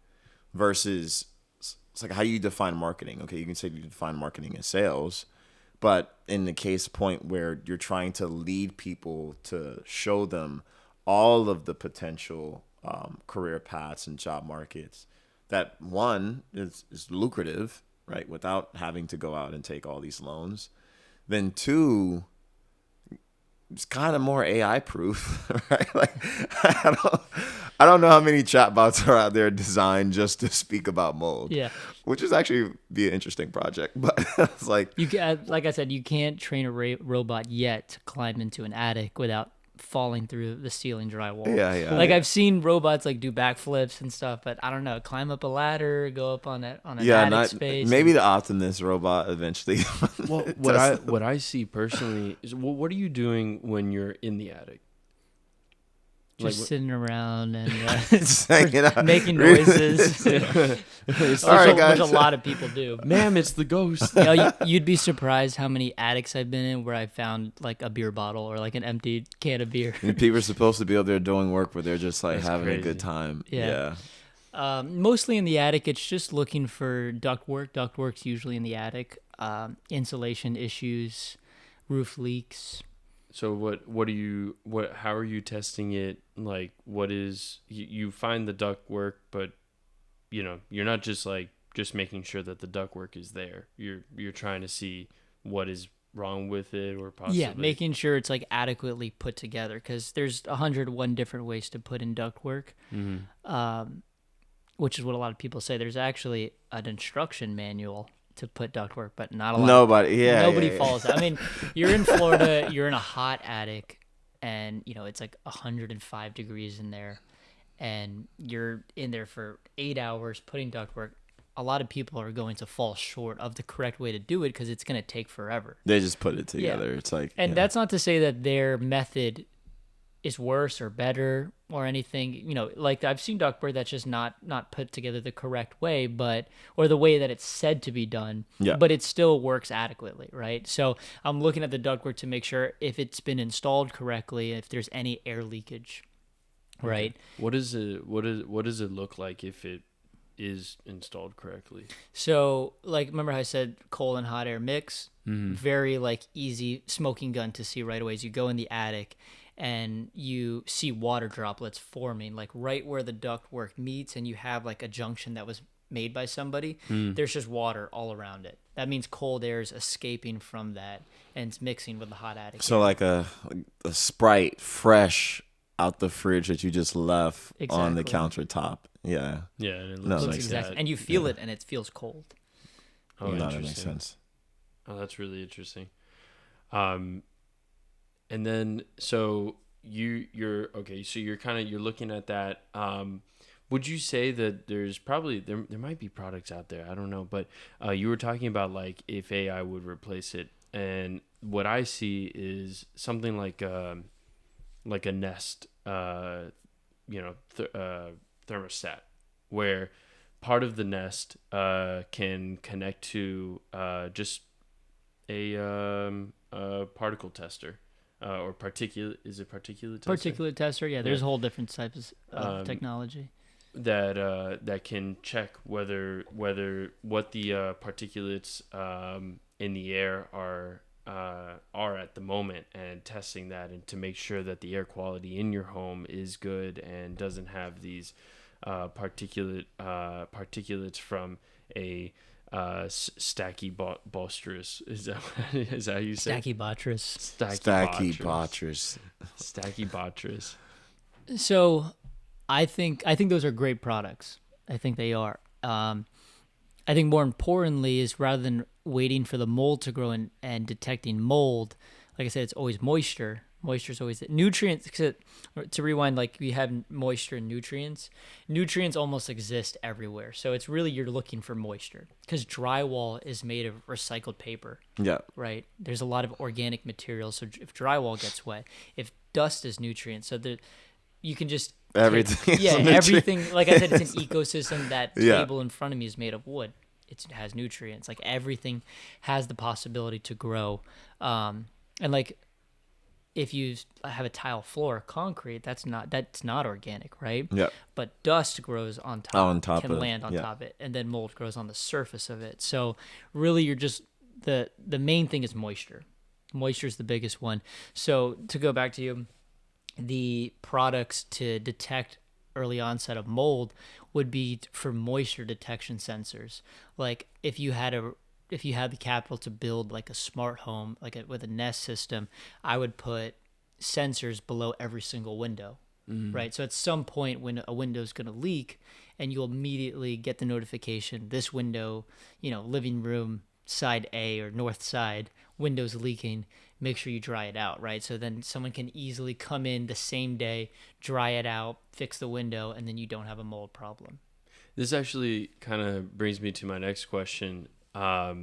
versus it's like how you define marketing. Okay. You can say you define marketing as sales, but in the case point where you're trying to lead people to show them all of the potential career paths and job markets, that one is lucrative, right, without having to go out and take all these loans. Then two, it's kind of more AI proof, right? Like I don't know how many chatbots are out there designed just to speak about mold. Yeah, which is actually be an interesting project, but it's like like I said, you can't train a robot yet to climb into an attic without falling through the ceiling drywall. Yeah. Like I've seen robots like do backflips and stuff, but I don't know, climb up a ladder, go up on an attic space. Maybe the Optimus robot eventually. Well, what I see personally is, well, what are you doing when you're in the attic? Just sitting around and making noises. Which a lot of people do. Ma'am, it's the ghost. You'd be surprised how many attics I've been in where I found like a beer bottle or like an empty can of beer. And people are supposed to be up there doing work where they're just like That's having crazy. a good time. Yeah. Mostly in the attic, it's just looking for ductwork. Ductwork's usually in the attic. Insulation issues, roof leaks. So how are you testing it? Like, what is, you find the duct work, but you're not just making sure that the duct work is there. You're trying to see what is wrong with it, or possibly. Yeah, making sure it's like adequately put together, because there's 101 different ways to put in duct work, which is what a lot of people say. There's actually an instruction manual to put ductwork, but not a lot. Nobody follows that. I mean, you're in Florida, you're in a hot attic, and it's like 105 degrees in there, and you're in there for 8 hours putting ductwork. A lot of people are going to fall short of the correct way to do it because it's going to take forever. They just put it together. Yeah. It's like, and that's not to say that their method is worse or better or anything. Like I've seen ductwork that's just not put together the correct way, or the way that it's said to be done, but it still works adequately, right? So I'm looking at the ductwork to make sure if it's been installed correctly, if there's any air leakage, right? Okay. What does it look like if it is installed correctly? So like, remember how I said cold and hot air mix? Mm-hmm. Very like easy smoking gun to see right away is you go in the attic and you see water droplets forming like right where the ductwork meets, and you have like a junction that was made by somebody. There's just water all around it. That means cold air is escaping from that and it's mixing with the hot attic. So like a Sprite fresh out the fridge that you just left on the countertop. Yeah. Yeah. And it looks like exactly, that. and you feel it, and it feels cold. Oh, that interesting. makes sense. Oh, that's really interesting. And then, so you're okay. So you're looking at that. Would you say that there's probably, there might be products out there, I don't know, but you were talking about like if AI would replace it, and what I see is something like a Nest, thermostat, where part of the Nest can connect to just a particle tester. Or particulate tester? Particulate tester, yeah. There's a whole different types of technology. that can check whether what the particulates in the air are at the moment, and testing that, and to make sure that the air quality in your home is good and doesn't have these particulates from a stachybostrus. Is that how you say? Stachybotrys. Stachybotrys. So, I think those are great products. I think they are. I think more importantly is, rather than waiting for the mold to grow and detecting mold, like I said, it's always moisture. Moisture is always nutrients. To rewind, like we have moisture and nutrients. Nutrients almost exist everywhere. So it's really, you're looking for moisture, because drywall is made of recycled paper. Yeah. Right. There's a lot of organic material. So if drywall gets wet, if dust is nutrients, so you can just everything. Everything. Like I said, it's an ecosystem. That table in front of me is made of wood. It has nutrients. Like everything has the possibility to grow. And like, if you have a tile floor, concrete, that's not organic, right? Yeah. But dust grows on top. Land on top of it, and then mold grows on the surface of it. So really, you're just the main thing is moisture. Moisture is the biggest one. So to go back to you, the products to detect early onset of mold would be for moisture detection sensors. Like if you had the capital to build like a smart home, with a Nest system, I would put sensors below every single window, right? So at some point when a window is going to leak, and you'll immediately get the notification, this window, living room side A or north side, window's leaking, make sure you dry it out, right? So then someone can easily come in the same day, dry it out, fix the window, and then you don't have a mold problem. This actually kind of brings me to my next question. I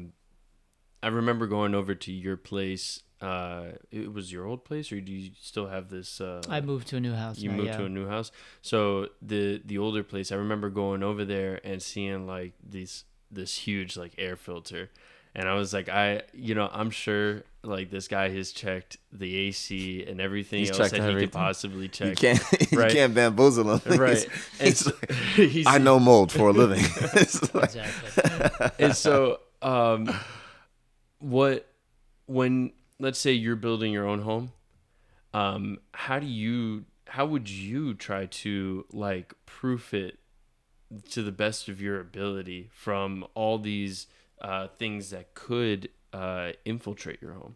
remember going over to your place. It was your old place, or do you still have this? I moved to a new house. You moved to a new house. So the older place, I remember going over there and seeing like this huge like air filter, and I was like, I'm sure like this guy has checked the AC and everything else that he could possibly check. You can't bamboozle him. Right. I know mold for a living. Exactly. And so, when let's say you're building your own home, how would you try to like proof it to the best of your ability from all these things that could infiltrate your home?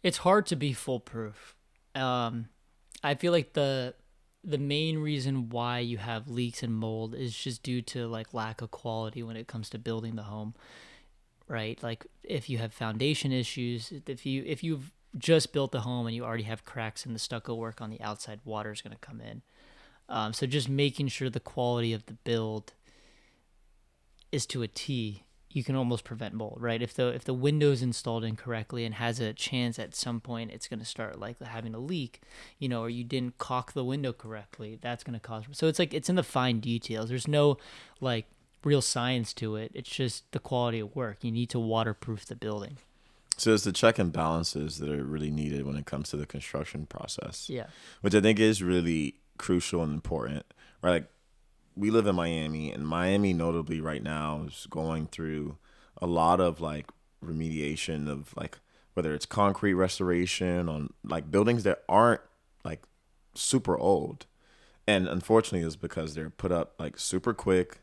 It's hard to be foolproof. I feel like the main reason why you have leaks and mold is just due to like lack of quality when it comes to building the home, right? Like if you have foundation issues, if you've just built the home and you already have cracks in the stucco work on the outside, water is going to come in. So just making sure the quality of the build is to a T, you can almost prevent mold, right? If the window's installed incorrectly and has a chance at some point it's going to start like having a leak, or you didn't caulk the window correctly, that's going to cause. So it's like, it's in the fine details. There's no like real science to it. It's just the quality of work. You need to waterproof the building. So it's the check and balances that are really needed when it comes to the construction process. Yeah. Which I think is really crucial and important, right? Like, we live in Miami, and Miami notably right now is going through a lot of like remediation of like, whether it's concrete restoration on like buildings that aren't like super old. And unfortunately it's because they're put up like super quick.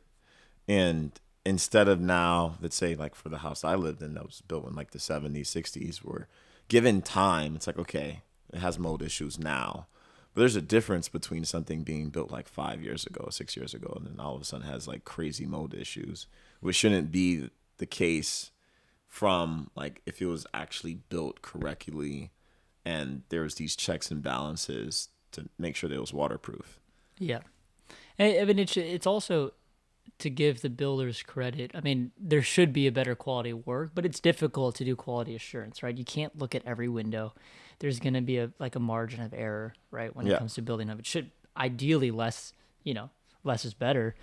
And instead of now, let's say like for the house I lived in that was built in like the 70s, 60s, where given time, it's like, okay, it has mold issues now. But there's a difference between something being built like 5 years ago, 6 years ago, and then all of a sudden has like crazy mold issues, which shouldn't be the case from like if it was actually built correctly and there was these checks and balances to make sure that it was waterproof. Yeah. I mean, it's also to give the builders credit. I mean, there should be a better quality of work, but it's difficult to do quality assurance, right? You can't look at every window. There's going to be a margin of error, right? When it comes to building up, it should ideally less is better.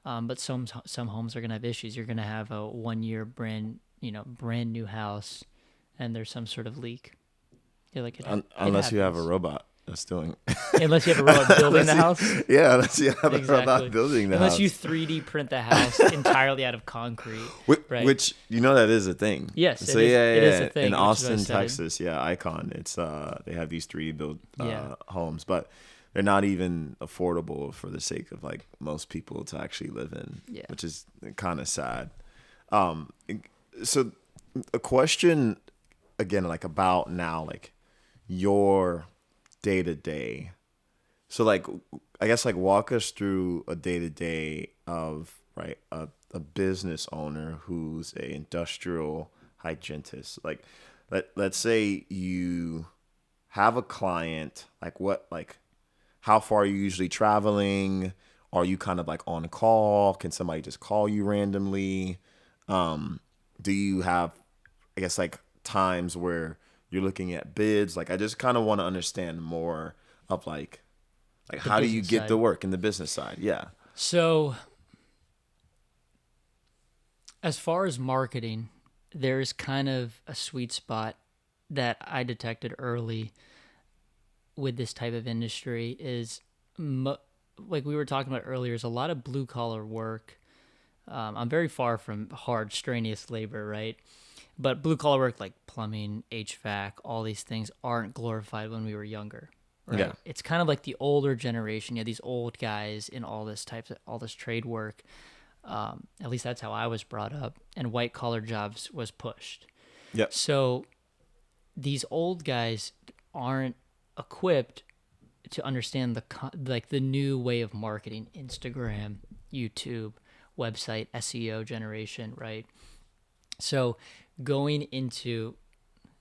But some homes are going to have issues. You're going to have a 1 year brand new house and there's some sort of leak. Unless you have a robot. us doing. Unless you have a robot building the house. Yeah, unless you have a Exactly. robot building the Unless house. you 3D print the house entirely out of concrete. Right. Which that is a thing. Yes, So it is a thing. In which is what I Austin, said. Texas, Icon. It's they have these 3D built Yeah. homes, but they're not even affordable for the sake of like most people to actually live in, which is kind of sad. So a question again, like about now, like your day to day. So like, I guess like walk us through a day to day of a business owner who's a industrial hygienist. Like, let's say you have a client. Like how far are you usually traveling? Are you kind of like on call? Can somebody just call you randomly? Do you have, I guess, like times where you're looking at bids? Like, I just kind of want to understand more of like how do you get side. the work in the business side? Yeah. So, as far as marketing, there's kind of a sweet spot that I detected early with this type of industry is, like we were talking about earlier, is a lot of blue collar work. I'm very far from hard, strenuous labor, right? But blue collar work like plumbing, HVAC, all these things aren't glorified when we were younger. Right? Yeah. It's kind of like the older generation. You have these old guys in all this trade work. At least that's how I was brought up. And white collar jobs was pushed. Yep. So these old guys aren't equipped to understand the new way of marketing: Instagram, YouTube, website, SEO generation, right? So going into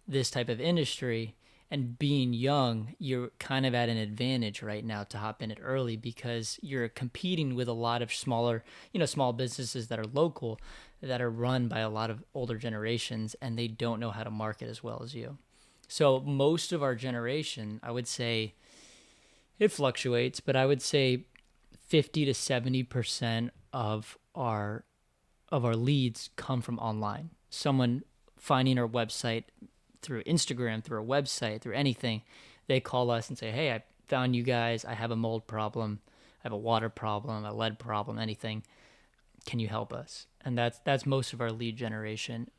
this type of industry and being young, you're kind of at an advantage right now to hop in it early because you're competing with a lot of smaller, small businesses that are local, that are run by a lot of older generations, and they don't know how to market as well as you. So most of our generation, I would say, it fluctuates, but I would say 50 to 70% of our leads come from online. Someone finding our website through Instagram, through a website, through anything, they call us and say, "Hey, I found you guys. I have a mold problem. I have a water problem, a lead problem, anything. Can you help us?" And that's most of our lead generation.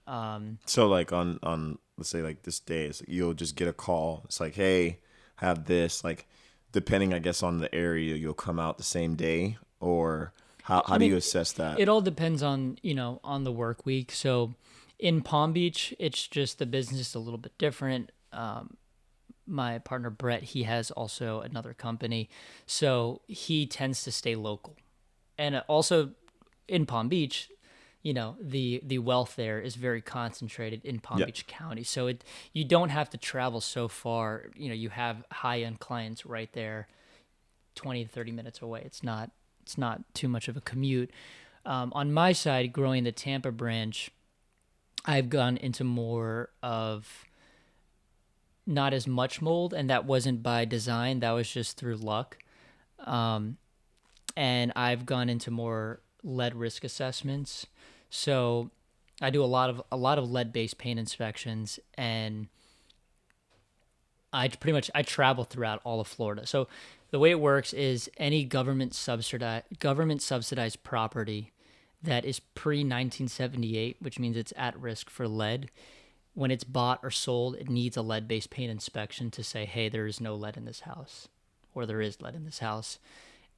So like on let's say like this day, it's like you'll just get a call. It's like, "Hey, have this." Like, depending, I guess, on the area, you'll come out the same day, or how do you assess that? It all depends on on the work week. So in Palm Beach, it's just the business is a little bit different. My partner Brett, he has also another company, so he tends to stay local, and also in Palm Beach, the wealth there is very concentrated in Palm Beach County. So you don't have to travel so far. You have high-end clients right there, 20 to 30 minutes away. It's not too much of a commute. On my side, growing the Tampa branch, I've gone into more of not as much mold, and that wasn't by design. That was just through luck. And I've gone into more lead risk assessments. So I do a lot of lead-based paint inspections, and I travel throughout all of Florida. So the way it works is any government subsidized property that is pre-1978, which means it's at risk for lead, when it's bought or sold, it needs a lead-based paint inspection to say, hey, there is no lead in this house, or there is lead in this house.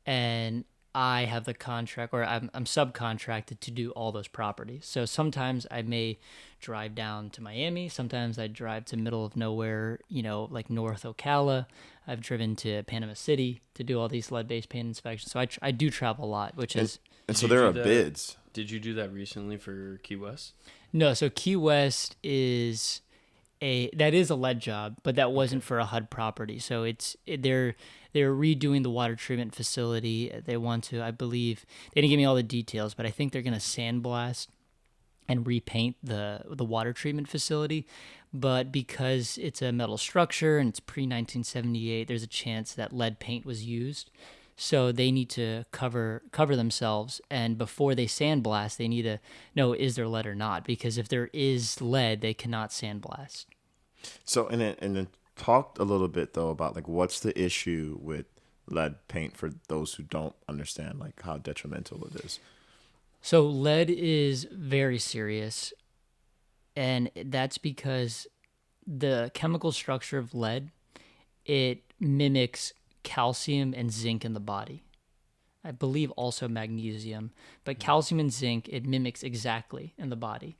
And I have the contract, or I'm subcontracted to do all those properties. So sometimes I may drive down to Miami. Sometimes I drive to middle of nowhere, like North Ocala. I've driven to Panama City to do all these lead-based paint inspections. So I do travel a lot, which is... And so there are bids. Did you do that recently for Key West? No, so Key West is a lead job, but that wasn't for a HUD property. So they're redoing the water treatment facility. They want to, I believe, they didn't give me all the details, but I think they're going to sandblast and repaint the water treatment facility. But because it's a metal structure and it's pre-1978, there's a chance that lead paint was used. So they need to cover themselves, and before they sandblast, they need to know, is there lead or not? Because if there is lead, they cannot sandblast. So and then talked a little bit though about like what's the issue with lead paint for those who don't understand like how detrimental it is. So lead is very serious, and that's because the chemical structure of lead, it mimics calcium and zinc in the body. I believe also magnesium, but calcium and zinc, it mimics exactly in the body.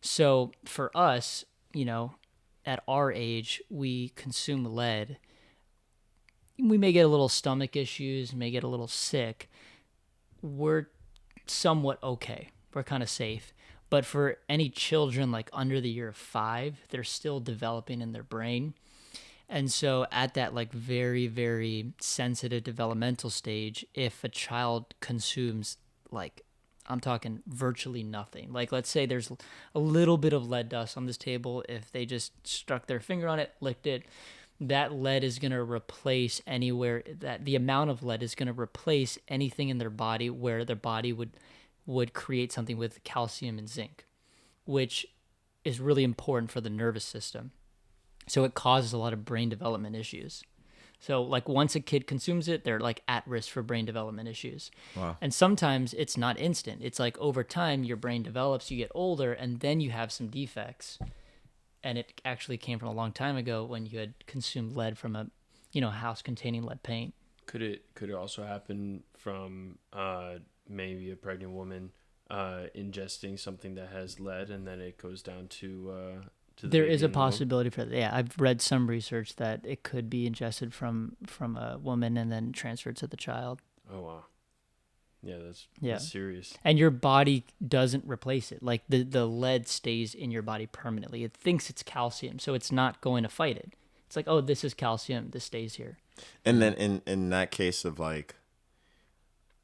So for us, at our age, we consume lead. We may get a little stomach issues, may get a little sick. We're somewhat okay. We're kind of safe. But for any children like under the year of 5, they're still developing in their brain. And so at that like very, very sensitive developmental stage, if a child consumes like, I'm talking virtually nothing. Like let's say there's a little bit of lead dust on this table. If they just struck their finger on it, licked it, that lead is going to replace anywhere that the amount of lead is going to replace anything in their body where their body would create something with calcium and zinc, which is really important for the nervous system. So it causes a lot of brain development issues. So like once a kid consumes it, they're like at risk for brain development issues. Wow. And sometimes it's not instant. It's like over time your brain develops, you get older, and then you have some defects. And it actually came from a long time ago when you had consumed lead from a house containing lead paint. Could it also happen from maybe a pregnant woman ingesting something that has lead and then it goes down to the There baby is a in the womb? possibility for that. Yeah, I've read some research that it could be ingested from a woman and then transferred to the child. Oh wow. Yeah, that's serious. And your body doesn't replace it. Like the lead stays in your body permanently. It thinks it's calcium, so it's not going to fight it. It's like, oh, this is calcium. This stays here. And then in that case of like,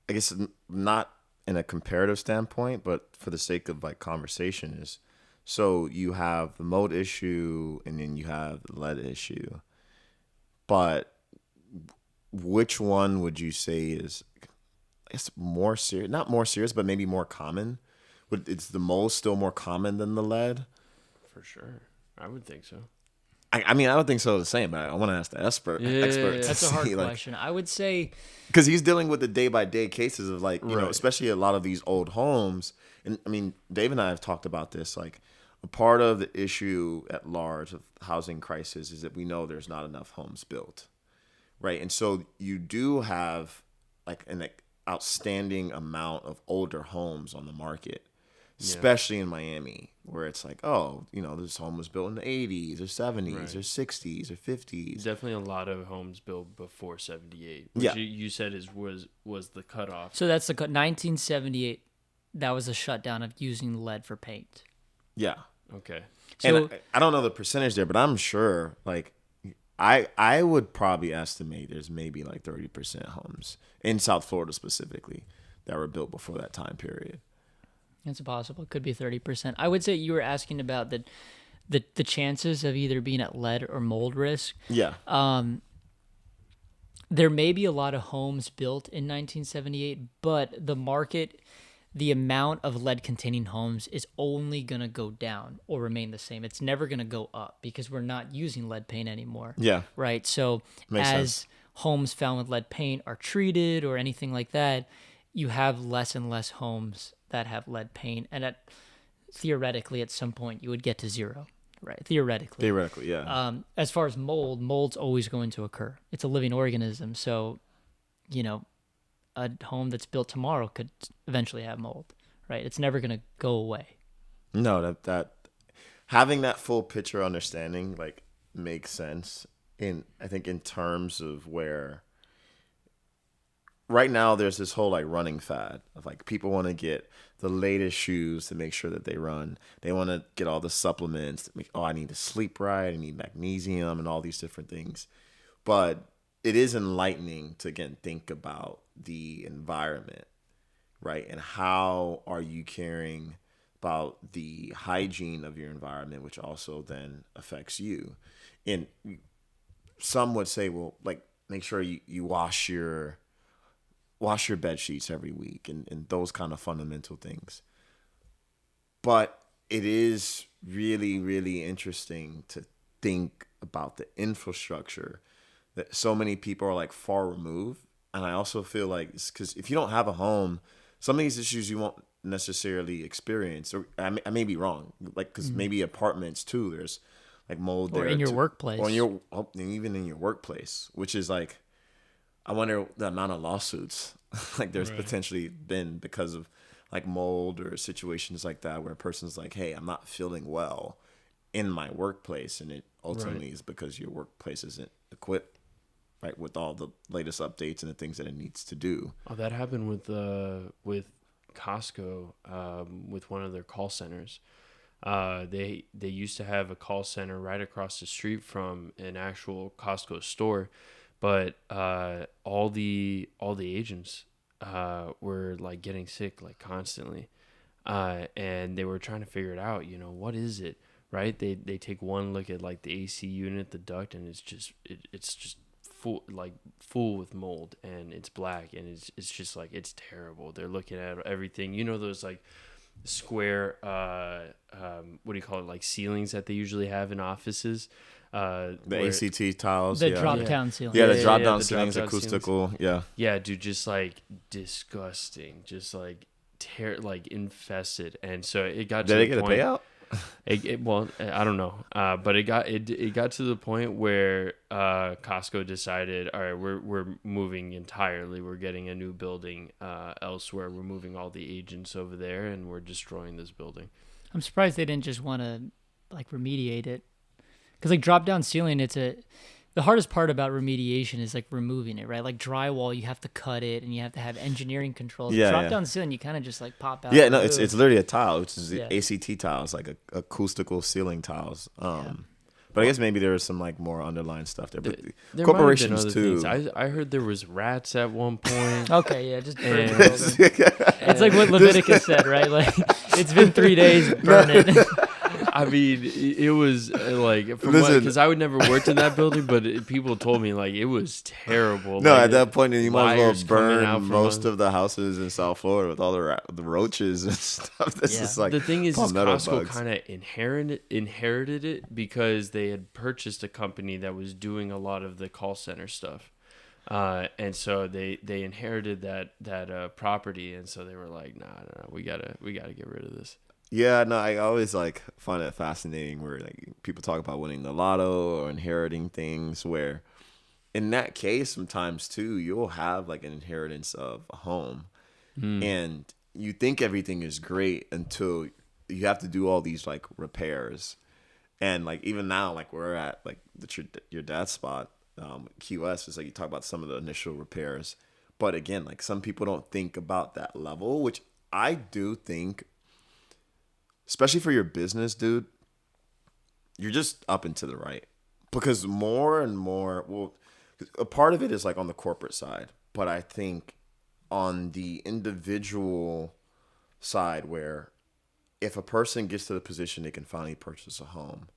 I guess not in a comparative standpoint, but for the sake of like conversation is, so you have the mold issue and then you have the lead issue, but which one would you say is, I guess, more serious? Not more serious, but maybe more common. Is the mold still more common than the lead? For sure, I would think so. I mean, I would think so the same, but I want to ask the expert. That's a hard question. I would say because he's dealing with the day by day cases of like you know, Right. especially a lot of these old homes. And I mean, Dave and I have talked about this. Like a part of the issue at large of housing crisis is that we know there's not enough homes built, right? And so you do have like an outstanding amount of older homes on the market, especially in Miami, where it's like, oh, you know, this home was built in the 80s or 70s Right. or 60s or 50s. Definitely a lot of homes built before 78. Yeah. Which you said was the cutoff. so. That's the 1978. That was a shutdown of using lead for paint. Yeah. Okay. So And I don't know the percentage there, but I'm sure like I would probably estimate there's maybe like 30% homes in South Florida specifically that were built before that time period. it's possible. It could be 30%. I would say you were asking about the chances of either being at lead or mold risk. Yeah. There may be a lot of homes built in 1978, but the market, the amount of lead-containing homes is only going to go down or remain the same. It's never going to go up because we're not using lead paint anymore. Yeah. Right? So Makes as sense. homes found with lead paint are treated or anything like that, you have less and less homes that have lead paint. And theoretically, at some point, you would get to zero. Right? Theoretically, yeah. As far as mold's always going to occur. It's a living organism. So, a home that's built tomorrow could eventually have mold, right? It's never going to go away. No, that having that full picture understanding like makes sense I think in terms of where right now there's this whole like running fad of like people want to get the latest shoes to make sure that they run. They want to get all the supplements to make, I need to sleep right, I need magnesium and all these different things. But it is enlightening to again think about the environment, right? And how are you caring about the hygiene of your environment, which also then affects you. And some would say, well, like make sure you wash your bed sheets every week and those kind of fundamental things. But it is really, really interesting to think about the infrastructure that so many people are like far removed. And I also feel like it's because if you don't have a home, some of these issues you won't necessarily experience. Or I may be wrong, like because maybe apartments too. There's like mold Or there, in your too. workplace. Or in your even in your workplace, which is like, I wonder the amount of lawsuits like there's potentially been because of like mold or situations like that where a person's like, hey, I'm not feeling well in my workplace, and it ultimately is because your workplace isn't equipped right with all the latest updates and the things that it needs to do. Oh, that happened with Costco, with one of their call centers. They used to have a call center right across the street from an actual Costco store, but all the agents were like getting sick like constantly, and they were trying to figure it out. You know, what is it? Right? They take one look at like the AC unit, the duct, and it's just full with mold, and it's black, and it's just like, it's terrible. They're looking at everything. You know, those like square what do you call it, like ceilings that they usually have in offices, The ACT tiles, The drop down ceiling. the drop the down ceilings, drop-down acoustical, yeah, dude, just like disgusting, just like like infested. And so it got to Did the they get point, a payout? well, I don't know, but it got to the point where Costco decided, all right, we're moving entirely. We're getting a new building elsewhere. We're moving all the agents over there, and we're destroying this building. I'm surprised they didn't just want to like remediate it, because like drop down ceiling, the hardest part about remediation is like removing it, right? Like drywall, you have to cut it and you have to have engineering controls. Yeah, Drop down ceiling, you kind of just like pop out. Yeah, no, it's literally a tile, which is Yeah. ACT tiles, like acoustical ceiling tiles. But I guess maybe there was some like more underlying stuff there. But There corporations might have been other too. things. I heard there was rats at one point. Okay, yeah, just burn And- the building. It's like what Leviticus said, right? Like, it's been 3 days, burn it. I mean, it was like, Listen. because I would never worked in that building, but people told me like it was terrible. No, like, at that point, you might wires as well coming out burn from most under- of the houses in South Florida with all the roaches and stuff. This Yeah. is like the thing is palmetto Costco bugs. kind of inherited it because they had purchased a company that was doing a lot of the call center stuff, and so they inherited that property, and so they were like, nah, we gotta get rid of this. Yeah, no, I always like find it fascinating where like people talk about winning the lotto or inheriting things, where in that case sometimes too you'll have like an inheritance of a home and you think everything is great until you have to do all these like repairs. And like even now, like we're at like your dad's spot, QS, is like you talk about some of the initial repairs, but again, like some people don't think about that level, which I do think, especially for your business, dude, you're just up and to the right. Because more and more, well, a part of it is like on the corporate side, but I think on the individual side, where if a person gets to the position they can finally purchase a home,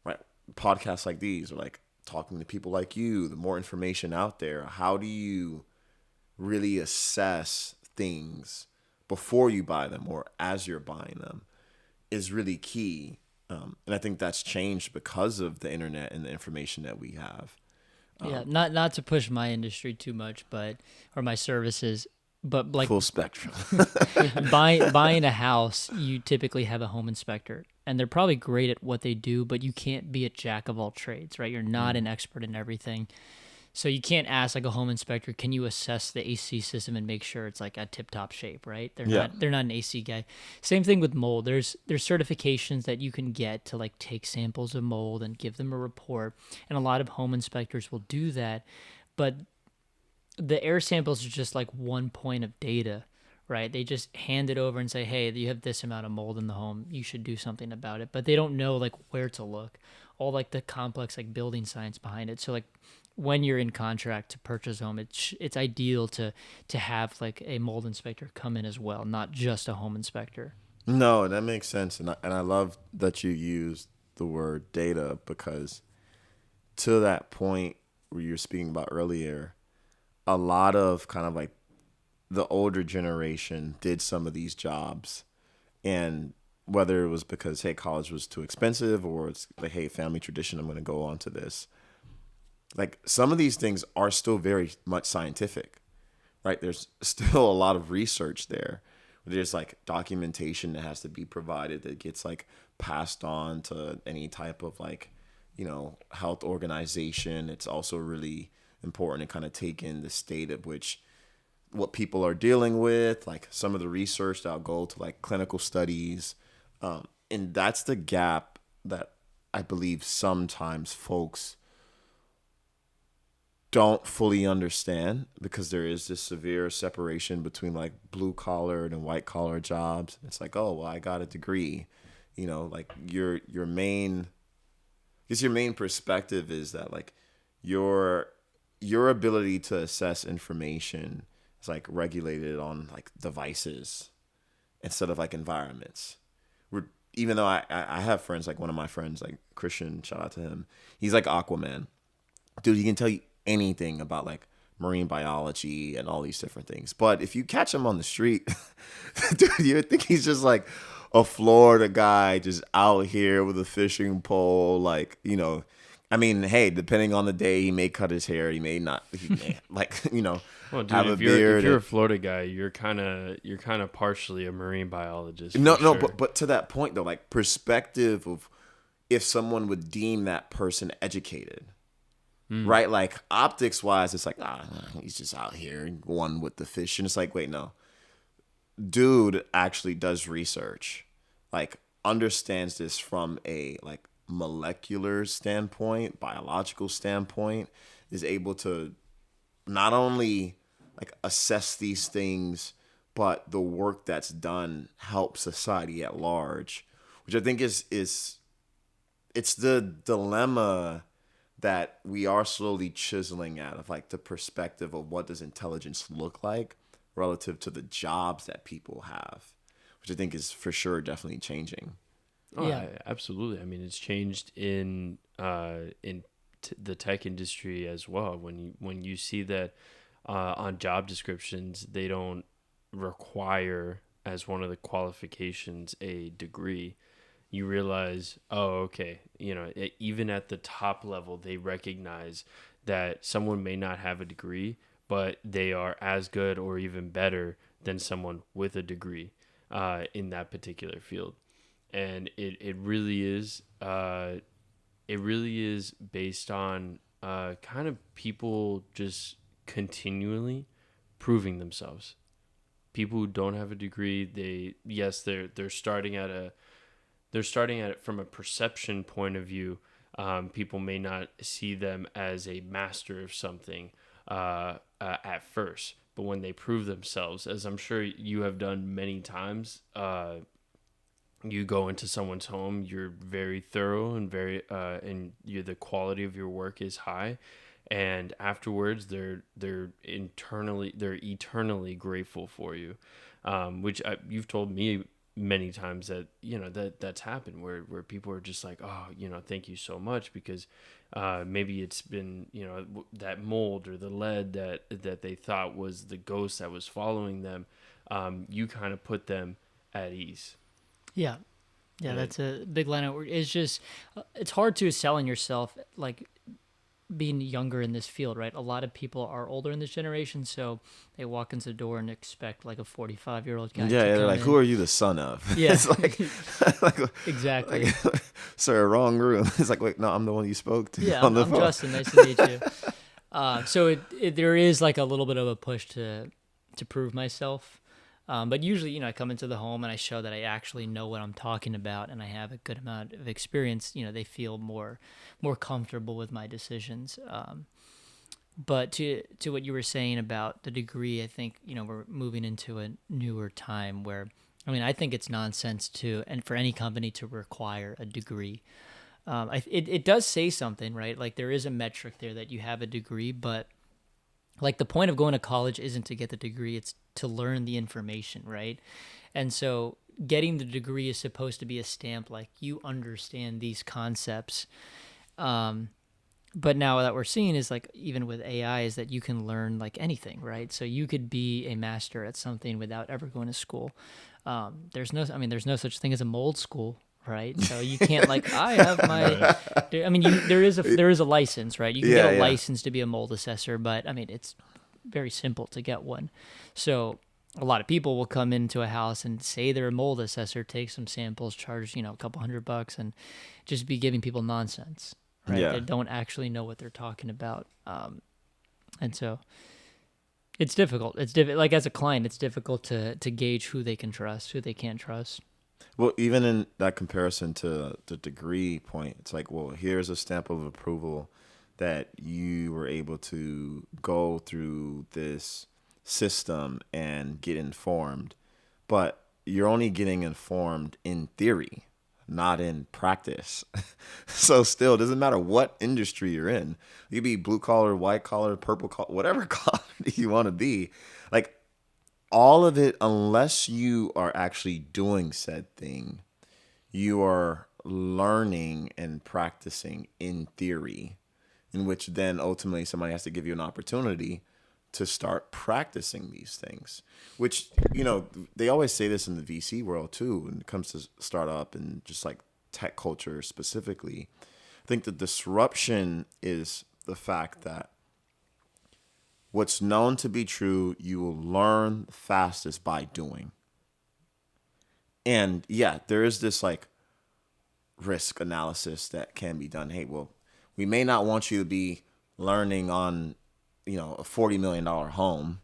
right? Podcasts like these, or like talking to people like you, the more information out there, how do you really assess things before you buy them or as you're buying them is really key. And I think that's changed because of the internet and the information that we have. Yeah, not to push my industry too much, or my services, but like Full spectrum. buying a house, you typically have a home inspector, and they're probably great at what they do, but you can't be a jack of all trades, right? You're not an expert in everything. So you can't ask like a home inspector, can you assess the AC system and make sure it's like a tip-top shape, right? They're not an AC guy. Same thing with mold. There's certifications that you can get to like take samples of mold and give them a report, and a lot of home inspectors will do that, but the air samples are just like one point of data, right? They just hand it over and say, hey, you have this amount of mold in the home, you should do something about it. But they don't know like where to look, all like the complex like building science behind it. So like when you're in contract to purchase a home, it's ideal to have like a mold inspector come in as well, not just a home inspector. No, that makes sense. And I love that you used the word data, because to that point where you were speaking about earlier, a lot of kind of like the older generation did some of these jobs, and whether it was because, hey, college was too expensive, or it's like, hey, family tradition, I'm going to go on to this. Like, some of these things are still very much scientific, right? There's still a lot of research there. There's like documentation that has to be provided that gets like passed on to any type of like, health organization. It's also really important to kind of take in the state at which what people are dealing with, like some of the research that'll go to like clinical studies. And that's the gap that I believe sometimes folks don't fully understand, because there is this severe separation between like blue collar and white collar jobs. It's like, oh, well, I got a degree, like your main perspective is that like your ability to assess information is like regulated on like devices instead of like environments. Even though I have friends, like one of my friends, like Christian, shout out to him. He's like Aquaman. Dude, he can tell you anything about like marine biology and all these different things. But if you catch him on the street, dude, you would think he's just like a Florida guy just out here with a fishing pole. Like, I mean, hey, depending on the day, he may cut his hair. He may not, like, Well, dude, have a if beard. you're a Florida guy, you're kind of partially a marine biologist. No, for sure. but to that point though, like perspective of if someone would deem that person educated. Right? Like optics wise, it's like, he's just out here one with the fish. And it's like, wait, no. Dude actually does research, like understands this from a like molecular standpoint, biological standpoint, is able to not only like assess these things, but the work that's done helps society at large, which I think is it's the dilemma that we are slowly chiseling out of, like the perspective of what does intelligence look like relative to the jobs that people have, which I think is for sure definitely changing. Oh, Yeah. absolutely. I mean, it's changed in the tech industry as well. When you see that on job descriptions, they don't require as one of the qualifications a degree. You realize, oh, okay, even at the top level, they recognize that someone may not have a degree, but they are as good or even better than someone with a degree in that particular field. And it really is based on kind of people just continually proving themselves. People who don't have a degree, they're starting at it from a perception point of view. People may not see them as a master of something at first, but when they prove themselves, as I'm sure you have done many times, you go into someone's home, you're very thorough and the quality of your work is high, and afterwards they're eternally grateful for you, which you've told me many times that that's happened where people are just like, oh, thank you so much, because maybe it's been that mold or the lead that they thought was the ghost that was following them. You kind of put them at ease. Yeah, that's a big line of work. It's just, it's hard to sell in yourself, like being younger in this field, right? A lot of people are older in this generation, so they walk into the door and expect like a 45-year-old guy. Yeah, they're like, in. who are you the son of? Yeah, It's like exactly. Like, sir, wrong room. It's like, wait, no, I'm the one you spoke to. Yeah, on the I'm phone. Justin. Nice to meet you. So there is like a little bit of a push to prove myself. But usually, I come into the home and I show that I actually know what I'm talking about and I have a good amount of experience. They feel more comfortable with my decisions. But to what you were saying about the degree, I think, we're moving into a newer time where, I think it's nonsense and for any company to require a degree. It does say something, right? Like there is a metric there that you have a degree, but like the point of going to college isn't to get the degree, it's to learn the information, right? And so getting the degree is supposed to be a stamp, like you understand these concepts. But now that we're seeing is like, even with AI, is that you can learn like anything, right? So you could be a master at something without ever going to school. There's no such thing as a mold school, right? So you can't like, I have my, I mean, there is a license, right? You can get Yeah, a yeah. license to be a mold assessor, but I mean, it's very simple to get one. So a lot of people will come into a house and say they're a mold assessor, take some samples, charge, a couple $100, and just be giving people nonsense, right? Yeah. They don't actually know what they're talking about. And so it's difficult. Like as a client, it's difficult to gauge who they can trust, who they can't trust. Well, even in that comparison to the degree point, it's like, well, here's a stamp of approval that you were able to go through this system and get informed, but you're only getting informed in theory, not in practice. So still, it doesn't matter what industry you're in. You could be blue collar, white collar, purple collar, whatever collar you want to be. Like, all of it, unless you are actually doing said thing, you are learning and practicing in theory, in which then ultimately somebody has to give you an opportunity to start practicing these things, which, they always say this in the VC world too, when it comes to startup and just like tech culture specifically. I think the disruption is the fact that what's known to be true, you will learn fastest by doing. And yeah, there is this like risk analysis that can be done. Hey, well, we may not want you to be learning on, a $40 million home,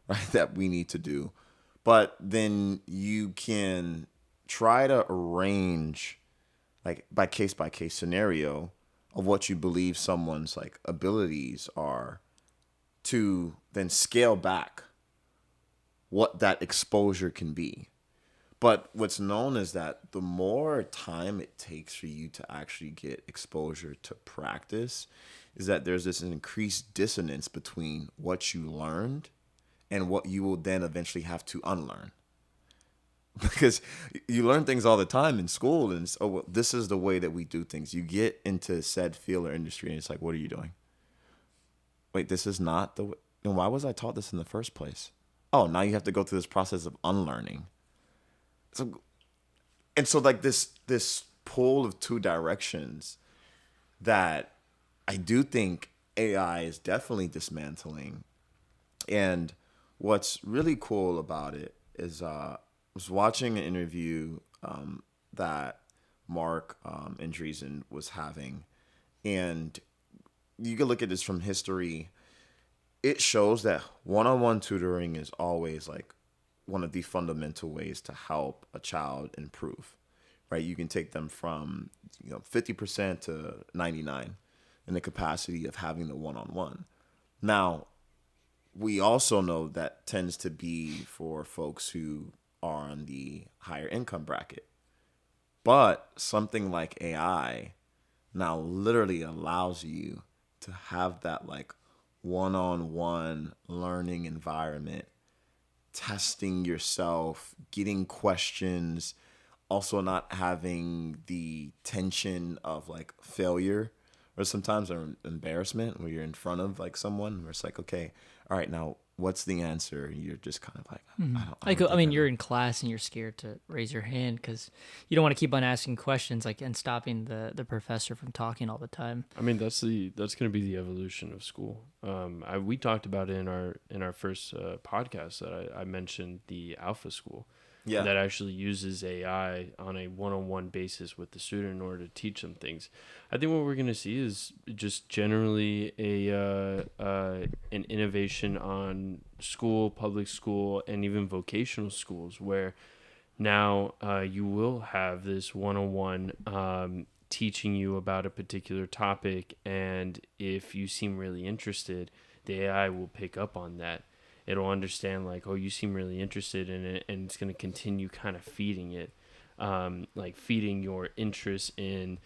right, that we need to do. But then you can try to arrange, like, by case scenario of what you believe someone's like abilities are, to then scale back what that exposure can be. But what's known is that the more time it takes for you to actually get exposure to practice, is that there's this increased dissonance between what you learned and what you will then eventually have to unlearn. Because you learn things all the time in school, and it's, oh, well, this is the way that we do things. You get into said field or industry, and it's like, what are you doing? Wait, this is not the way. And why was I taught this in the first place? Oh, now you have to go through this process of unlearning. So like this pull of two directions that I do think AI is definitely dismantling. And what's really cool about it is I was watching an interview that Mark Andreessen was having, and you can look at this from history. It shows that one-on-one tutoring is always like one of the fundamental ways to help a child improve, right? You can take them from 50% to 99 in the capacity of having the one-on-one. Now, we also know that tends to be for folks who are on the higher income bracket. But something like AI now literally allows you to have that like one-on-one learning environment, testing yourself, getting questions, also not having the tension of like failure or sometimes an embarrassment where you're in front of like someone where it's like, okay, all right, now what's the answer? You're just kind of like, I mean, you're in class and you're scared to raise your hand because you don't want to keep on asking questions, like, and stopping the professor from talking all the time. I mean, that's going to be the evolution of school. We talked about it in our first podcast that I mentioned the Alpha School. Yeah. That actually uses AI on a one-on-one basis with the student in order to teach them things. I think what we're going to see is just generally an innovation on school, public school, and even vocational schools, where now you will have this one-on-one teaching you about a particular topic, and if you seem really interested, the AI will pick up on that. It'll understand like, oh, you seem really interested in it, and it's going to continue kind of feeding it, like feeding your interest in,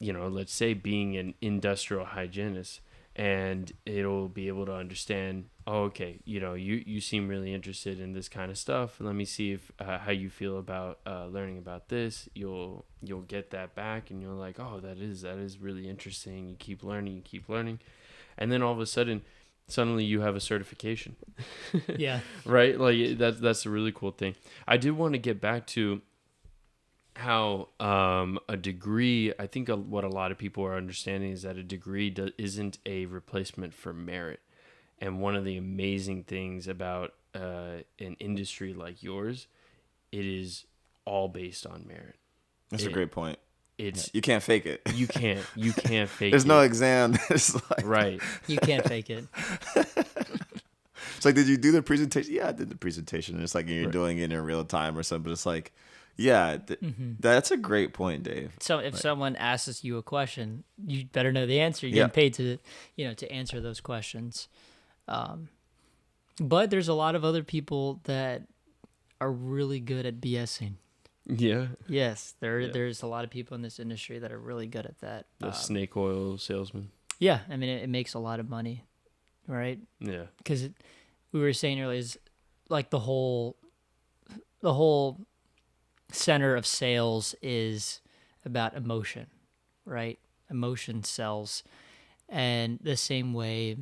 let's say being an industrial hygienist, and it'll be able to understand, oh, okay, you seem really interested in this kind of stuff. Let me see if how you feel about learning about this. You'll get that back, and you're like, oh, that is really interesting. You keep learning, and then all of a sudden, suddenly you have a certification. Yeah. Right? Like that's a really cool thing. I did want to get back to how a degree, I think what a lot of people are understanding is that a degree isn't a replacement for merit. And one of the amazing things about an industry like yours, it is all based on merit. That's a great point. It's you can't fake it. You can't fake There's it. no exam. It's like, right. You can't fake it. It's like, did you do the presentation? Yeah, I did the presentation. And it's like you're Right. doing it in real time or something. But it's like, yeah, that's a great point, Dave. So if someone asks you a question, you better know the answer. You're getting paid to answer those questions. But there's a lot of other people that are really good at BSing. Yeah. Yes, there's a lot of people in this industry that are really good at that. The snake oil salesman. Yeah, I mean, it makes a lot of money, right? Yeah. Because we were saying earlier is like the whole center of sales is about emotion, right? Emotion sells, and the same way,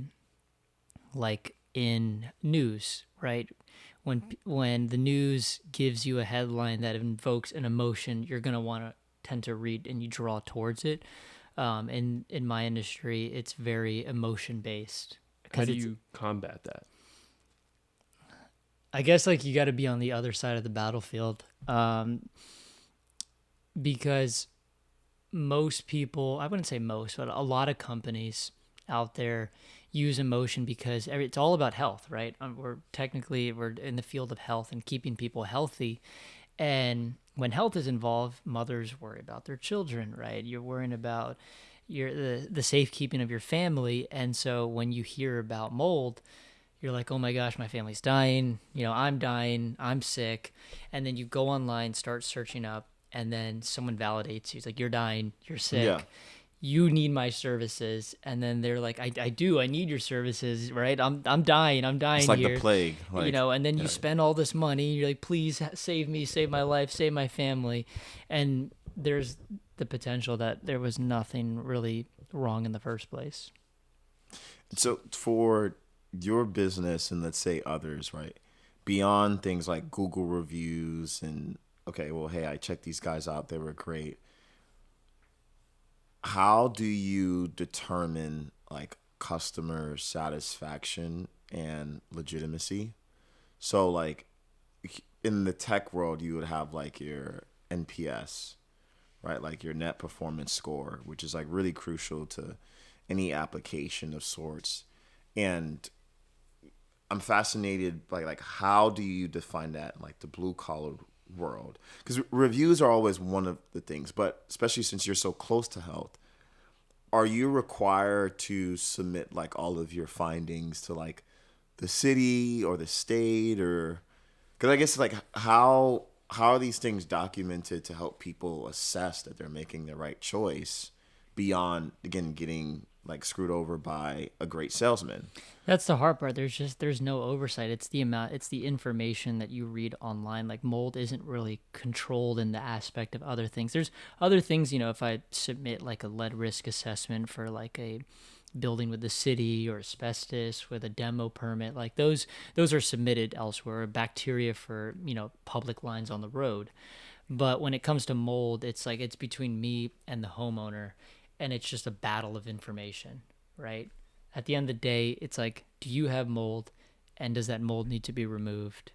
like in news, right? When the news gives you a headline that invokes an emotion, you're gonna want to tend to read and you draw towards it. In my industry, it's very emotion based. How do you combat that? I guess like you got to be on the other side of the battlefield, because most people, I wouldn't say most, but a lot of companies out there use emotion because it's all about health, right? We're in the field of health and keeping people healthy. And when health is involved, mothers worry about their children, right? You're worrying about the safekeeping of your family. And so when you hear about mold, you're like, oh my gosh, my family's dying. I'm dying. I'm sick. And then you go online, start searching up, and then someone validates you. It's like, you're dying. You're sick. Yeah. You need my services. And then they're like, I do. I need your services, right? I'm dying. I'm dying It's like here. the plague. Like, and then you spend all this money. You're like, please save me, save my life, save my family. And there's the potential that there was nothing really wrong in the first place. So for your business and let's say others, right? Beyond things like Google reviews and, okay, well, hey, I checked these guys out. They were great. How do you determine like customer satisfaction and legitimacy? So like in the tech world, you would have like your NPS, right? Like your net performance score, which is like really crucial to any application of sorts. And I'm fascinated by like how do you define that in like the blue collar world? Because reviews are always one of the things, but especially since you're so close to health, are you required to submit like all of your findings to like the city or the state, or because I guess like how are these things documented to help people assess that they're making the right choice beyond, again, getting like screwed over by a great salesman? That's the hard part. There's no oversight. It's the information that you read online. Like mold isn't really controlled in the aspect of other things. There's other things, if I submit like a lead risk assessment for like a building with the city or asbestos with a demo permit, like those are submitted elsewhere. Bacteria for, public lines on the road. But when it comes to mold, it's like it's between me and the homeowner, and it's just a battle of information, right? At the end of the day, it's like, do you have mold, and does that mold need to be removed?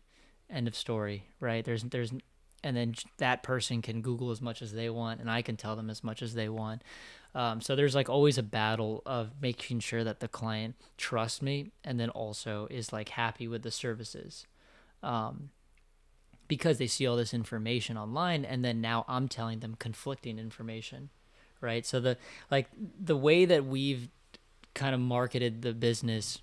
End of story, right? And then that person can Google as much as they want, and I can tell them as much as they want. So there's like always a battle of making sure that the client trusts me, and then also is like happy with the services, because they see all this information online, and then now I'm telling them conflicting information, right? So the way that we've kind of marketed the business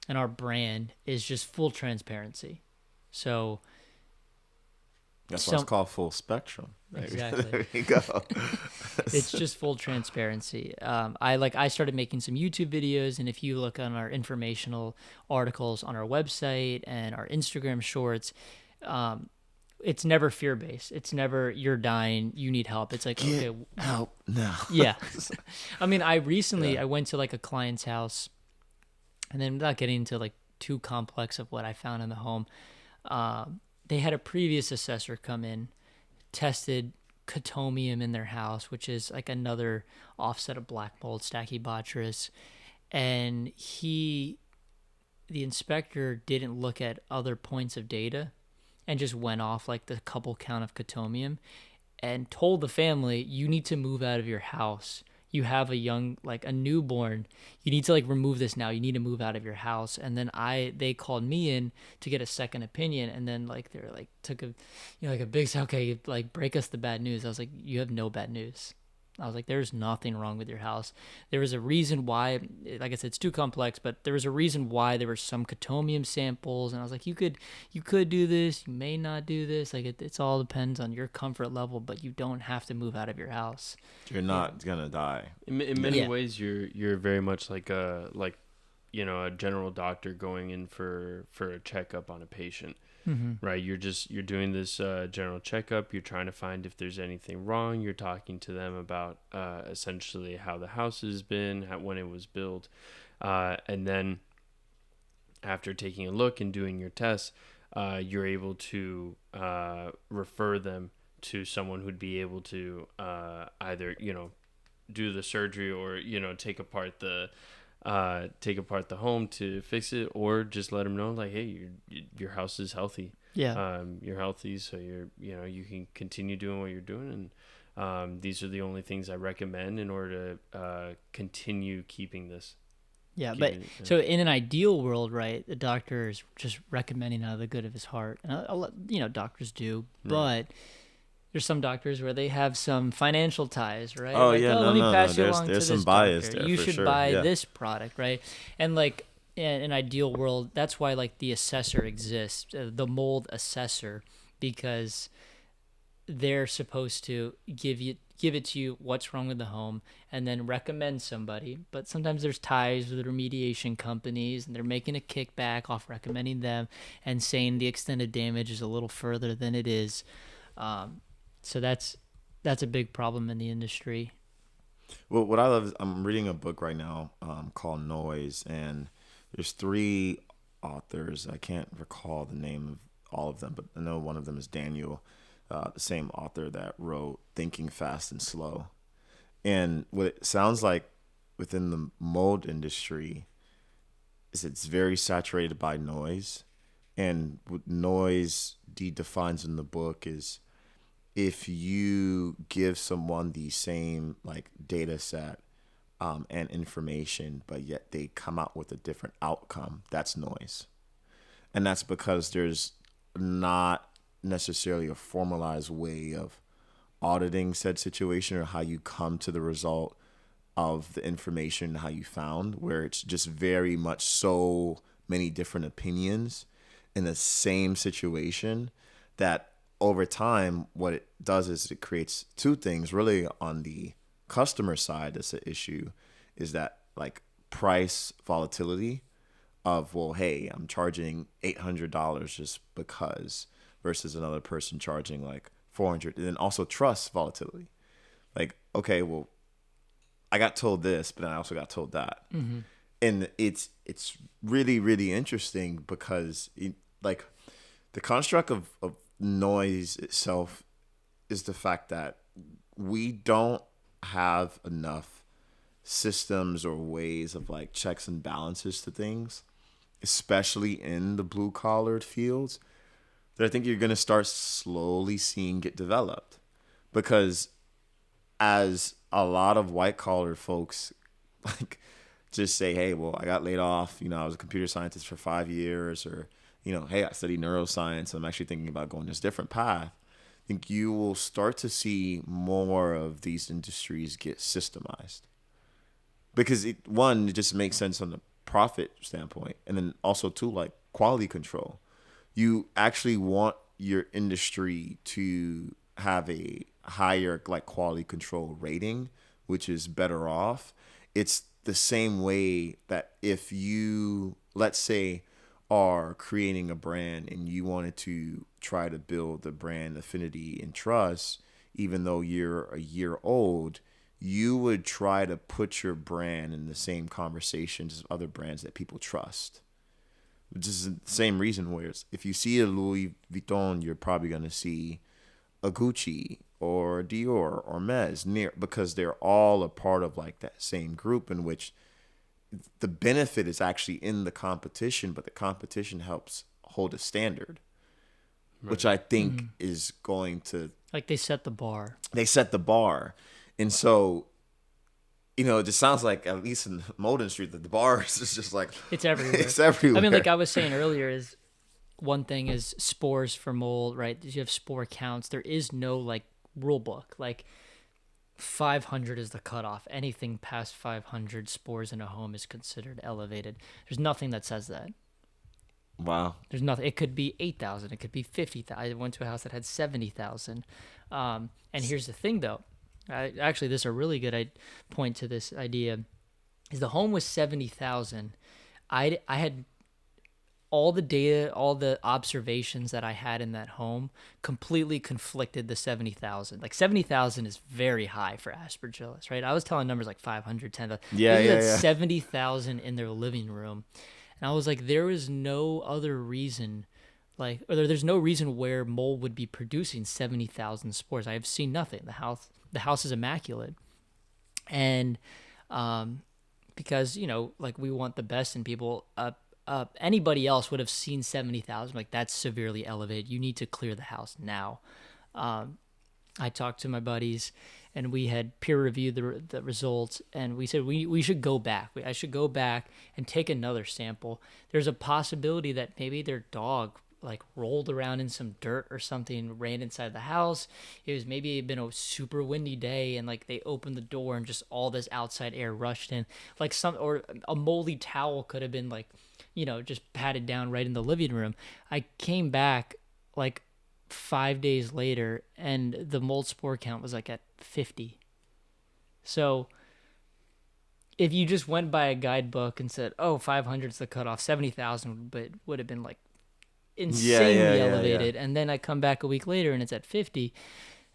and our brand is just full transparency. So that's why it's called full spectrum. Exactly. There you go. It's just full transparency. I started making some YouTube videos, and if you look on our informational articles on our website and our Instagram shorts, it's never fear-based. It's never you're dying, you need help. It's like, Get okay, help now. yeah. I mean, I went to like a client's house, and then without getting into like too complex of what I found in the home, they had a previous assessor come in, tested cotomium in their house, which is like another offset of black mold, Stachybotrys, and the inspector didn't look at other points of data and just went off like the couple count of cotomium and told the family, you need to move out of your house. You have a newborn. You need to like remove this now. You need to move out of your house. And then they called me in to get a second opinion. And then like they're like took a, like a big, okay, like break us the bad news. I was like, you have no bad news. I was like, there's nothing wrong with your house. There was a reason why, like I said, it's too complex, but there was a reason why there were some cotomium samples. And I was like, you could do this, you may not do this. Like it's all depends on your comfort level, but you don't have to move out of your house. You're not gonna die. In many ways, you're very much like a general doctor going in for a checkup on a patient. Mm-hmm. Right, you're doing this general checkup. You're trying to find if there's anything wrong. You're talking to them about essentially how the house has been, when it was built, and then after taking a look and doing your tests, you're able to refer them to someone who'd be able to either do the surgery or take apart the home to fix it, or just let them know like, hey, your house is healthy. Yeah. You're healthy, so you can continue doing what you're doing, and these are the only things I recommend in order to continue keeping this. Yeah, so in an ideal world, right, the doctor is just recommending out of the good of his heart, and doctors do, but there's some doctors where they have some financial ties, right? Oh, like, yeah, let me pass you there's along to some this bias doctor. there, You for should sure. buy Yeah. this product, right? And like in an ideal world, that's why like the assessor exists, the mold assessor, because they're supposed to give it to you what's wrong with the home and then recommend somebody. But sometimes there's ties with remediation companies and they're making a kickback off recommending them and saying the extended damage is a little further than it is. So that's a big problem in the industry. Well, what I love is I'm reading a book right now called Noise, and there's 3 authors. I can't recall the name of all of them, but I know one of them is Daniel, the same author that wrote Thinking Fast and Slow. And what it sounds like within the mold industry is it's very saturated by noise. And what noise defines in the book is if you give someone the same like data set and information, but yet they come out with a different outcome, that's noise. And that's because there's not necessarily a formalized way of auditing said situation or how you come to the result of the information, how you found, where it's just very much so many different opinions in the same situation that over time, what it does is it creates 2 things really on the customer side. That's an issue, is that like price volatility of, well, hey, I'm charging $800 just because versus another person charging like $400. And then also trust volatility. Like, okay, well, I got told this, but then I also got told that. Mm-hmm. And it's really, really interesting because like the construct of noise itself is the fact that we don't have enough systems or ways of like checks and balances to things, especially in the blue collared fields, that I think you're going to start slowly seeing get developed. Because as a lot of white collar folks like just say, hey, well, I got laid off, I was a computer scientist for 5 years, or hey, I studied neuroscience. I'm actually thinking about going this different path. I think you will start to see more of these industries get systemized. Because it just makes sense on the profit standpoint. And then also, too, like quality control. You actually want your industry to have a higher like quality control rating, which is better off. It's the same way that if you, let's say, are creating a brand and you wanted to try to build the brand affinity and trust, even though you're a year old, you would try to put your brand in the same conversations as other brands that people trust. Which is the same reason where if you see a Louis Vuitton, you're probably going to see a Gucci or Dior or Mez near, because they're all a part of like that same group in which the benefit is actually in the competition, but the competition helps hold a standard, right, which I think is going to, like, they set the bar. They set the bar. And so, you know, it just sounds like, at least in mold industry, that the bar is just like, it's everywhere. It's everywhere. I mean, like I was saying earlier, is one thing is spores for mold, right? You have spore counts. There is no like rule book. Like 500 is the cutoff. Anything past 500 spores in a home is considered elevated. There's nothing that says that. Wow. There's nothing. It could be 8,000. It could be 50,000. I went to a house that had 70,000. And here's the thing, though. Actually, this is a really good point to this idea. Is the home was 70,000. I had all the data, all the observations that I had in that home completely conflicted the 70,000. Like 70,000 is very high for Aspergillus, right? I was telling numbers like 500, 10,000. Yeah. 70,000 in their living room. And I was like, there is no other reason, like, or there's no reason where mold would be producing 70,000 spores. I have seen nothing. The house is immaculate. And because, you know, like we want the best in people, anybody else would have seen 70,000. Like, that's severely elevated. You need to clear the house now. I talked to my buddies, and we had peer reviewed the results, and we said we should go back. I should go back and take another sample. There's a possibility that maybe their dog like rolled around in some dirt or something, ran inside the house. Maybe it'd been a super windy day, and like they opened the door and just all this outside air rushed in. Like or a moldy towel could have been like, you know, just patted down right in the living room. I came back like 5 days later, and the mold spore count was like at 50. So if you just went by a guidebook and said, oh, 500 is the cutoff, 70,000 but would have been like insanely elevated. And then I come back a week later and it's at 50.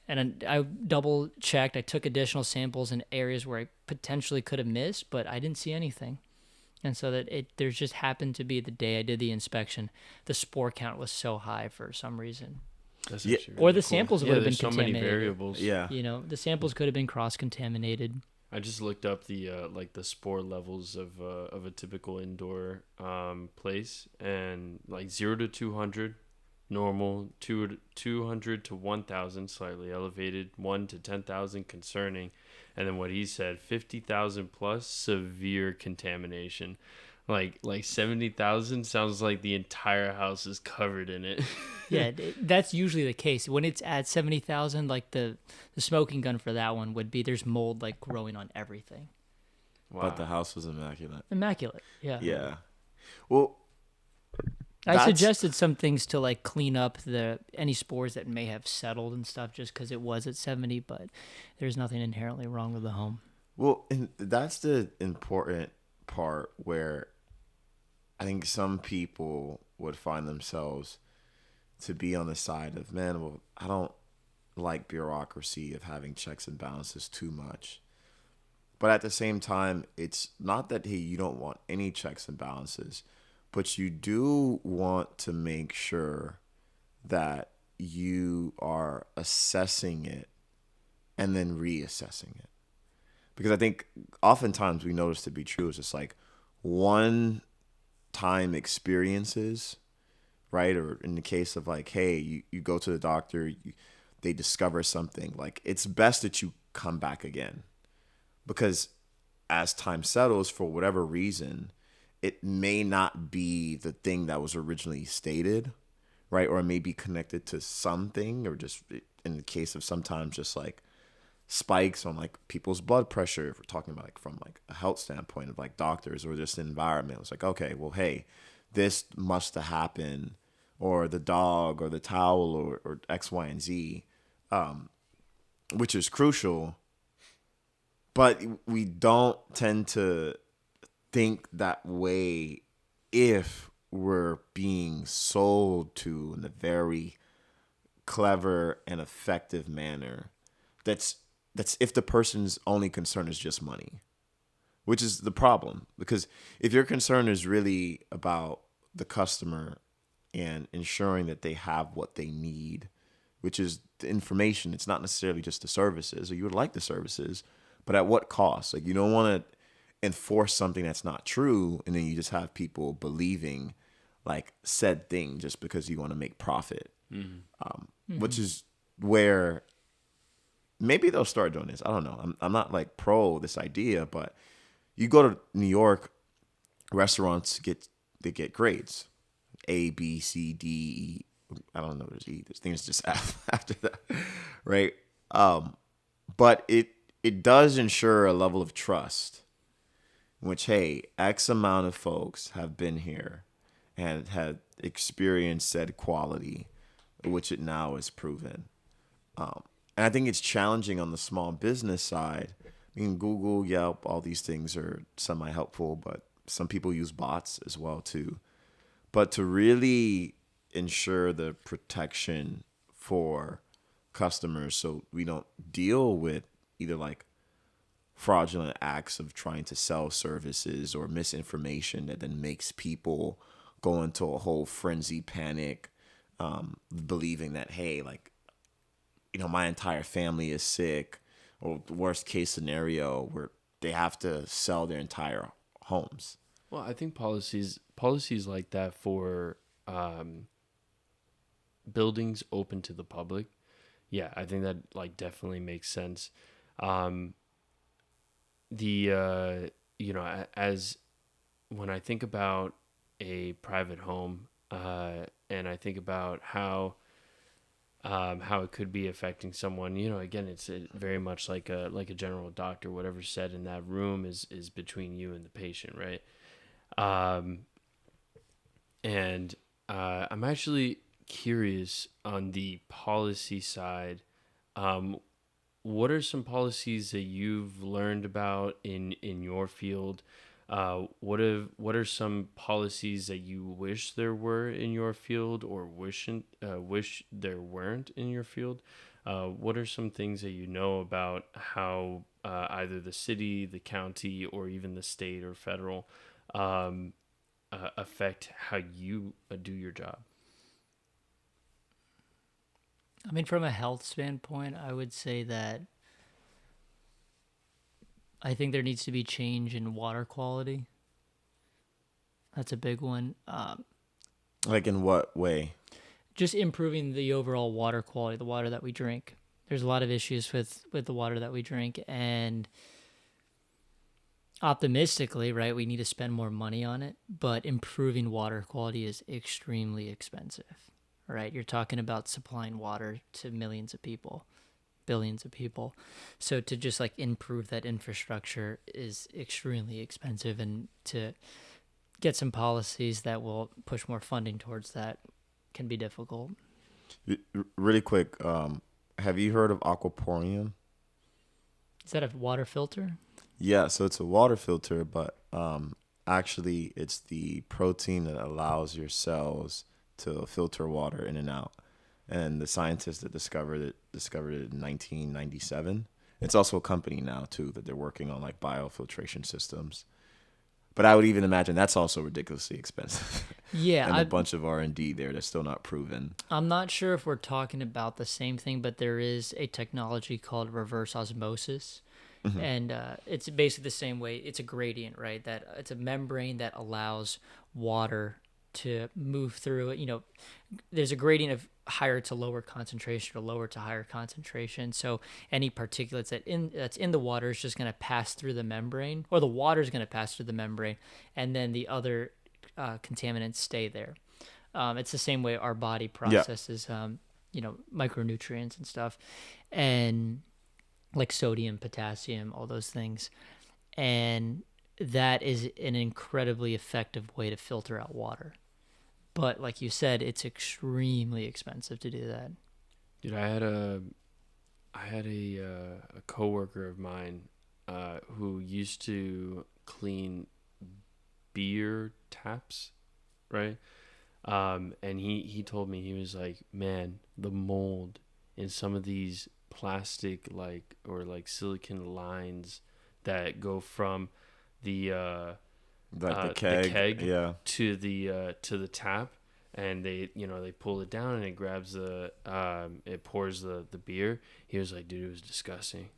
And I double checked. I took additional samples in areas where I potentially could have missed, but I didn't see anything. And so there's just happened to be the day I did the inspection, the spore count was so high for some reason. That's really or the cool. samples would have been so contaminated. Many variables. Yeah. You know, the samples could have been cross-contaminated. I just looked up the like the spore levels of a typical indoor place, and like 0 to 200 normal, 200 to 1,000 slightly elevated, 1 to 10,000 concerning, and then what he said 50,000 plus severe contamination. Like 70,000 sounds like the entire house is covered in it. Yeah, that's usually the case. When it's at 70,000, like the smoking gun for that one would be there's mold like growing on everything. Wow. But the house was immaculate. Immaculate, yeah. Yeah. Well, I suggested some things to like clean up any spores that may have settled and stuff just because it was at 70, but there's nothing inherently wrong with the home. Well, and that's the important part where I think some people would find themselves to be on the side of, man, well, I don't like bureaucracy of having checks and balances too much. But at the same time, it's not that, hey, you don't want any checks and balances, but you do want to make sure that you are assessing it and then reassessing it. Because I think oftentimes we notice to be true is just like one-time experiences, right? Or in the case of like, hey, you go to the doctor, they discover something. Like, it's best that you come back again. Because as time settles, for whatever reason, it may not be the thing that was originally stated, right? Or it may be connected to something, or just in the case of sometimes just like spikes on like people's blood pressure, if we're talking about like from like a health standpoint of like doctors or just the environment. It's like, okay, well, hey, this must have happened, or the dog or the towel or X, Y, and Z. which is crucial. But we don't tend to think that way if we're being sold to in a very clever and effective manner. That's if the person's only concern is just money, which is the problem. Because if your concern is really about the customer and ensuring that they have what they need, which is the information, it's not necessarily just the services, or you would like the services, but at what cost? Like, you don't want to enforce something that's not true, and then you just have people believing like said thing just because you want to make profit. Which is where maybe they'll start doing this. I don't know. I'm not like pro this idea, but you go to New York, restaurants get grades, A, B, C, D, E. I don't know. There's E. There's things just after that, right? But it does ensure a level of trust, in which, hey, X amount of folks have been here and had experienced said quality, which it now is proven. And I think it's challenging on the small business side. I mean, Google, Yelp, all these things are semi-helpful, but some people use bots as well too. But to really ensure the protection for customers so we don't deal with either like fraudulent acts of trying to sell services or misinformation that then makes people go into a whole frenzy panic, believing that, hey, like, my entire family is sick, or worst case scenario where they have to sell their entire homes. Well, I think policies like that for buildings open to the public, yeah, I think that like definitely makes sense. As when I think about a private home, and I think about how it could be affecting someone, again, it's very much like a general doctor. Whatever's said in that room is between you and the patient, right? And I'm actually curious on the policy side. What are some policies that you've learned about in your field? What are some policies that you wish there were in your field, or wish there weren't in your field? What are some things that you know about how either the city, the county, or even the state or federal affect how you do your job? I mean, from a health standpoint, I would say that I think there needs to be change in water quality. That's a big one. Like in what way? Just improving the overall water quality, the water that we drink. There's a lot of issues with the water that we drink, and optimistically, right, we need to spend more money on it, but improving water quality is extremely expensive, right? You're talking about supplying water to millions of people, billions of people. So to just like improve that infrastructure is extremely expensive, and to get some policies that will push more funding towards that can be difficult. Really quick, have you heard of aquaporin? Is that a water filter? Yeah, so it's a water filter, but actually it's the protein that allows your cells to filter water in and out. And the scientists that discovered it in 1997. It's also a company now too that they're working on like biofiltration systems. But I would even imagine that's also ridiculously expensive. Yeah, and a bunch of R&D there that's still not proven. I'm not sure if we're talking about the same thing, but there is a technology called reverse osmosis. Mm-hmm. And it's basically the same way. It's a gradient, right? That it's a membrane that allows water to move through it. There's a gradient of higher to lower concentration or lower to higher concentration. So any particulates that's in the water is just going to pass through the membrane, or the water is going to pass through the membrane, and then the other contaminants stay there. It's the same way our body processes, micronutrients and stuff, and like sodium, potassium, all those things. And that is an incredibly effective way to filter out water. But like you said, it's extremely expensive to do that. Dude, I had I had a coworker of mine who used to clean beer taps, right? And he told me, he was like, man, the mold in some of these plastic like silicon lines that go from the Like the the keg. keg Yeah. to the tap, and they pull it down and it grabs it pours the beer. He was like, dude, it was disgusting.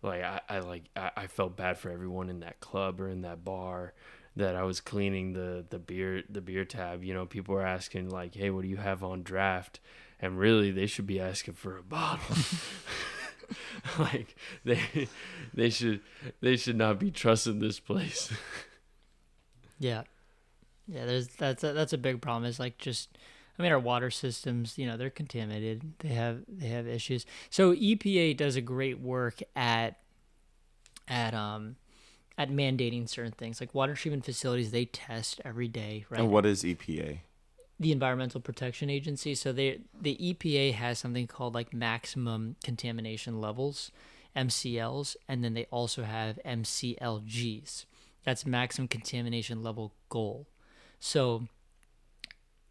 Like I felt bad for everyone in that club or in that bar that I was cleaning the beer tab. People were asking like, hey, what do you have on draft? And really they should be asking for a bottle. Like they should not be trusting this place. Yeah. Yeah, that's a big problem. Is like just, I mean, our water systems, they're contaminated. They have issues. So EPA does a great work at mandating certain things. Like water treatment facilities, they test every day, right? And what is EPA? The Environmental Protection Agency. So the EPA has something called like maximum contamination levels, MCLs, and then they also have MCLGs. That's maximum contamination level goal. So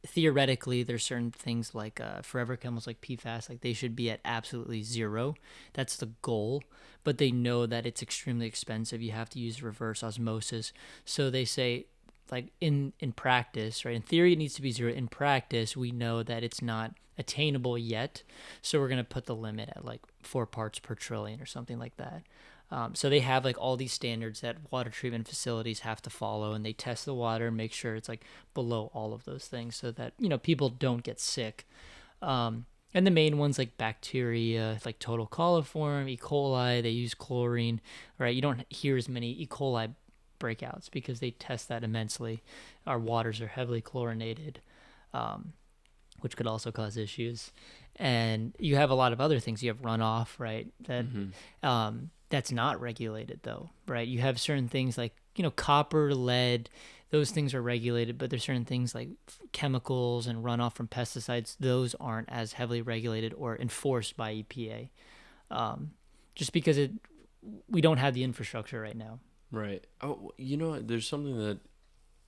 theoretically, there's certain things like forever chemicals like PFAS, like they should be at absolutely zero. That's the goal, but they know that it's extremely expensive. You have to use reverse osmosis. So they say, like in practice, right? In theory, it needs to be zero. In practice, we know that it's not attainable yet. So we're going to put the limit at like 4 parts per trillion or something like that. So they have like all these standards that water treatment facilities have to follow, and they test the water and make sure it's like below all of those things so that, people don't get sick. And the main ones like bacteria, like total coliform, E. coli, they use chlorine, right? You don't hear as many E. coli breakouts because they test that immensely. Our waters are heavily chlorinated, which could also cause issues. And you have a lot of other things. You have runoff, right? That that's not regulated though, right? You have certain things like, copper, lead, those things are regulated, but there's certain things like chemicals and runoff from pesticides. Those aren't as heavily regulated or enforced by EPA, just because we don't have the infrastructure right now. Right. Oh, there's something that,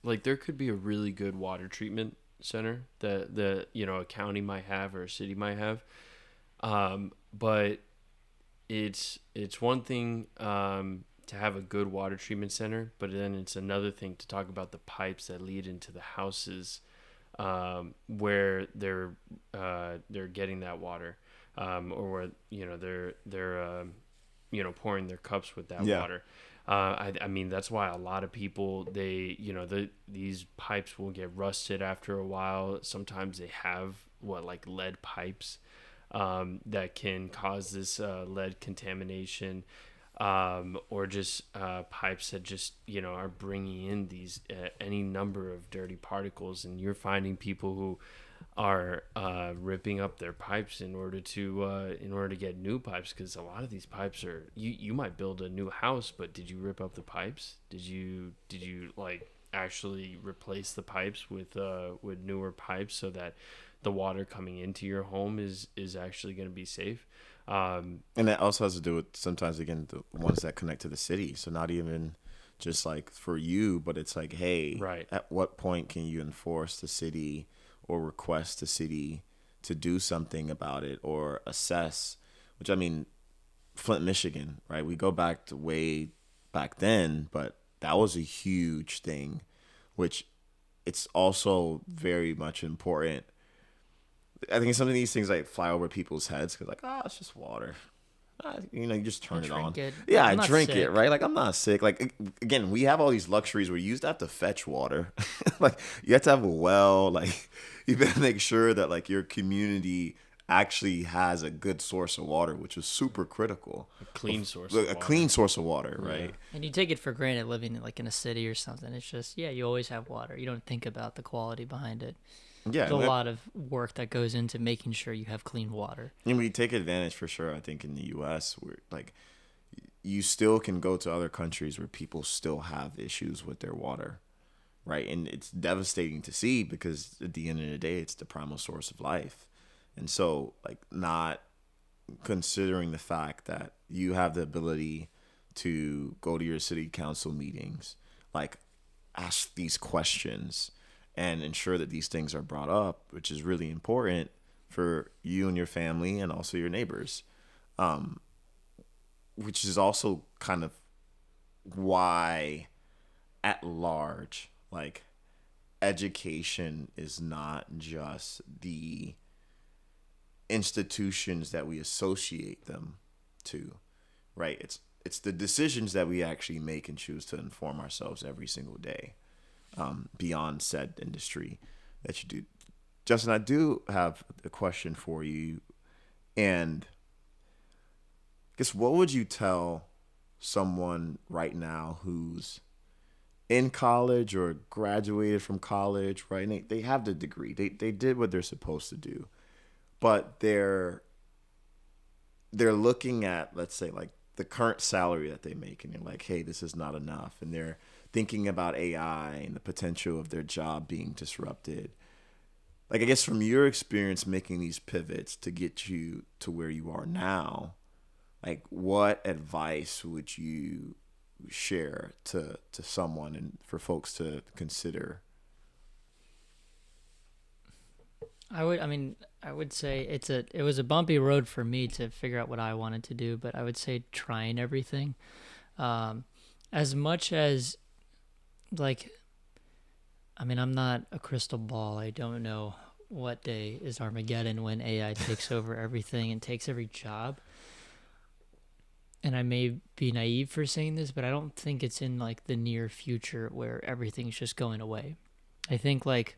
like, there could be a really good water treatment center that a county might have or a city might have, but it's one thing to have a good water treatment center, but then it's another thing to talk about the pipes that lead into the houses where they're getting that water, or where they're pouring their cups with that water. I mean, that's why a lot of people, these pipes will get rusted after a while. Sometimes they have like lead pipes that can cause this lead contamination, or just pipes that just are bringing in these any number of dirty particles, and you're finding people who are ripping up their pipes in order to get new pipes, because a lot of these pipes are, you might build a new house, but did you rip up the pipes? Did you like actually replace the pipes with newer pipes so that the water coming into your home is actually going to be safe? And that also has to do with, sometimes again, the ones that connect to the city. So not even just like for you, but it's like, hey, right, at what point can you enforce the city or request the city to do something about it or assess? Which, I mean, Flint, Michigan, right? We go back to way back then, but that was a huge thing, which it's also very much important. I think some of these things like fly over people's heads because, like, it's just water. You just turn it on. Yeah, I drink it, right? Like, I'm not sick. Like, again, we have all these luxuries where you used to have to fetch water. Like, you have to have a well. Like, you better make sure that, like, your community actually has a good source of water, which is super critical. A clean source of water, right? And you take it for granted living like in a city or something. It's just, you always have water. You don't think about the quality behind it. Yeah, there's a lot of work that goes into making sure you have clean water. And we take advantage for sure. I think in the U.S., where like you still can go to other countries where people still have issues with their water, right? And it's devastating to see because at the end of the day, it's the primal source of life. And so, like, not considering the fact that you have the ability to go to your city council meetings, like ask these questions and ensure that these things are brought up, which is really important for you and your family and also your neighbors, which is also kind of why at large, like, education is not just the institutions that we associate them to, right? It's the decisions that we actually make and choose to inform ourselves every single day, beyond said industry that you do. Justin, I do have a question for you, and I guess what would you tell someone right now who's in college or graduated from college, right? And they have the degree. They did what they're supposed to do. But they're looking at, let's say, like the current salary that they make, and they're like, hey, this is not enough. And they're thinking about AI and the potential of their job being disrupted. Like, I guess from your experience making these pivots to get you to where you are now, like, what advice would you share to someone and for folks to consider? I would say it was a bumpy road for me to figure out what I wanted to do, but I would say trying everything. As much as, like, I'm not a crystal ball. I don't know what day is Armageddon when AI takes over everything and takes every job. And I may be naive for saying this, but I don't think it's in, like, the near future where everything's just going away. I think, like,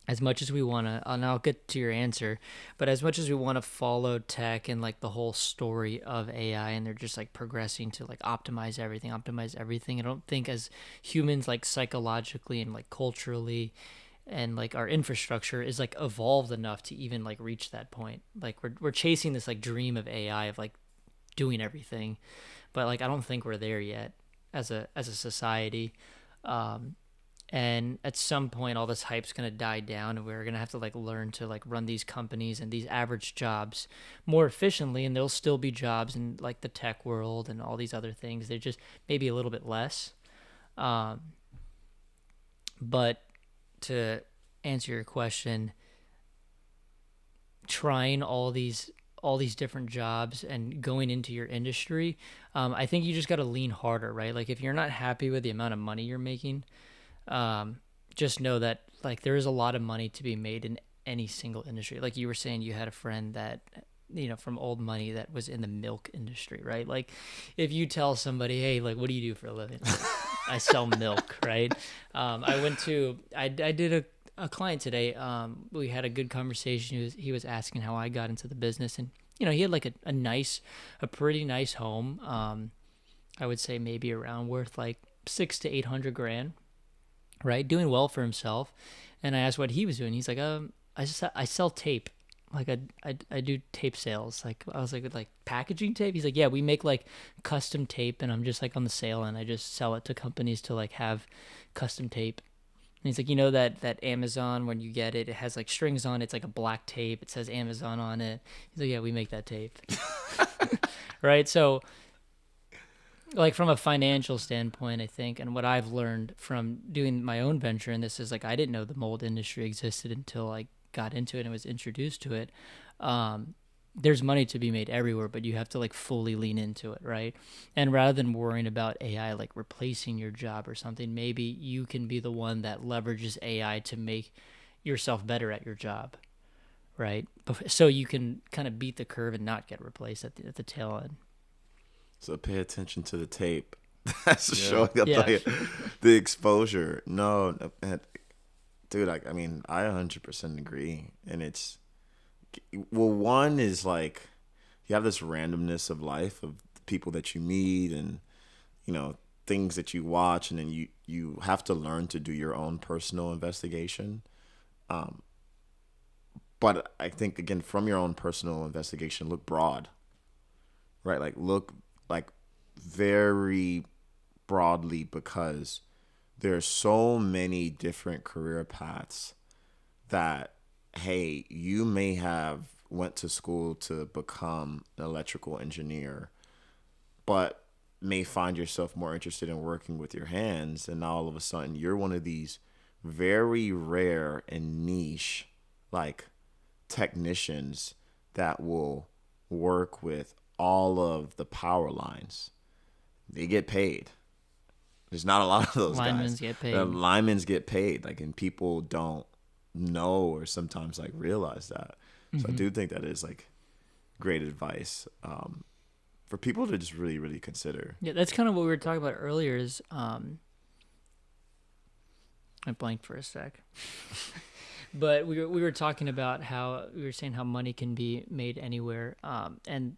as much as we want to, and I'll get to your answer, but as much as we want to follow tech and, like, the whole story of AI, and they're just, like, progressing to, like, optimize everything, I don't think as humans, like, psychologically and, like, culturally and, like, our infrastructure is, like, evolved enough to even, like, reach that point. Like, we're chasing this, like, dream of AI of, like, doing everything, but, like, I don't think we're there yet as a society. And at some point, all this hype's going to die down, and we're going to have to, like, learn to, like, run these companies and these average jobs more efficiently. And there'll still be jobs in, like, the tech world and all these other things. They're just maybe a little bit less. But to answer your question, trying all these different jobs and going into your industry, I think you just got to lean harder, right? Like, if you're not happy with the amount of money you're making, just know that, like, there is a lot of money to be made in any single industry. Like you were saying, you had a friend that, from old money that was in the milk industry, right? Like, if you tell somebody, hey, like, what do you do for a living? Like, I sell milk, right? I did a client today. We had a good conversation. He was asking how I got into the business, and, he had, like, a pretty nice home. I would say maybe around worth, like, $600,000 to $800,000. Right, doing well for himself. And I asked what he was doing. He's like, I sell tape. Like, I do tape sales. Like, I was like packaging tape. He's like, yeah, we make, like, custom tape, and I'm just, like, on the sale, and I just sell it to companies to, like, have custom tape. And he's like, that Amazon, when you get it, it has, like, strings on it. It's like a black tape. It says Amazon on it. He's like, yeah, we make that tape. Right, so, like, from a financial standpoint, I think, and what I've learned from doing my own venture, and this is, like, I didn't know the mold industry existed until I got into it and was introduced to it. There's money to be made everywhere, but you have to, like, fully lean into it, right? And rather than worrying about AI, like, replacing your job or something, maybe you can be the one that leverages AI to make yourself better at your job, right? So you can kind of beat the curve and not get replaced at the tail end. So pay attention to the tape. That's showing up the exposure. No, dude, I 100% agree. And it's, well, one is, like, you have this randomness of life of people that you meet and, things that you watch, and then you have to learn to do your own personal investigation. But I think, again, from your own personal investigation, look broad, right? Like, look, like, very broadly, because there's so many different career paths that, hey, you may have went to school to become an electrical engineer, but may find yourself more interested in working with your hands, and now all of a sudden you're one of these very rare and niche like technicians that will work with all of the power lines. They get paid. There's not a lot of those Linemen guys. get paid. The linemen get paid, like, and people don't know or sometimes like realize that. So I do think that is like great advice for people to just really, really consider. Yeah, that's kind of what we were talking about earlier. Is I blanked for a sec. But we were talking about how we were saying how money can be made anywhere, and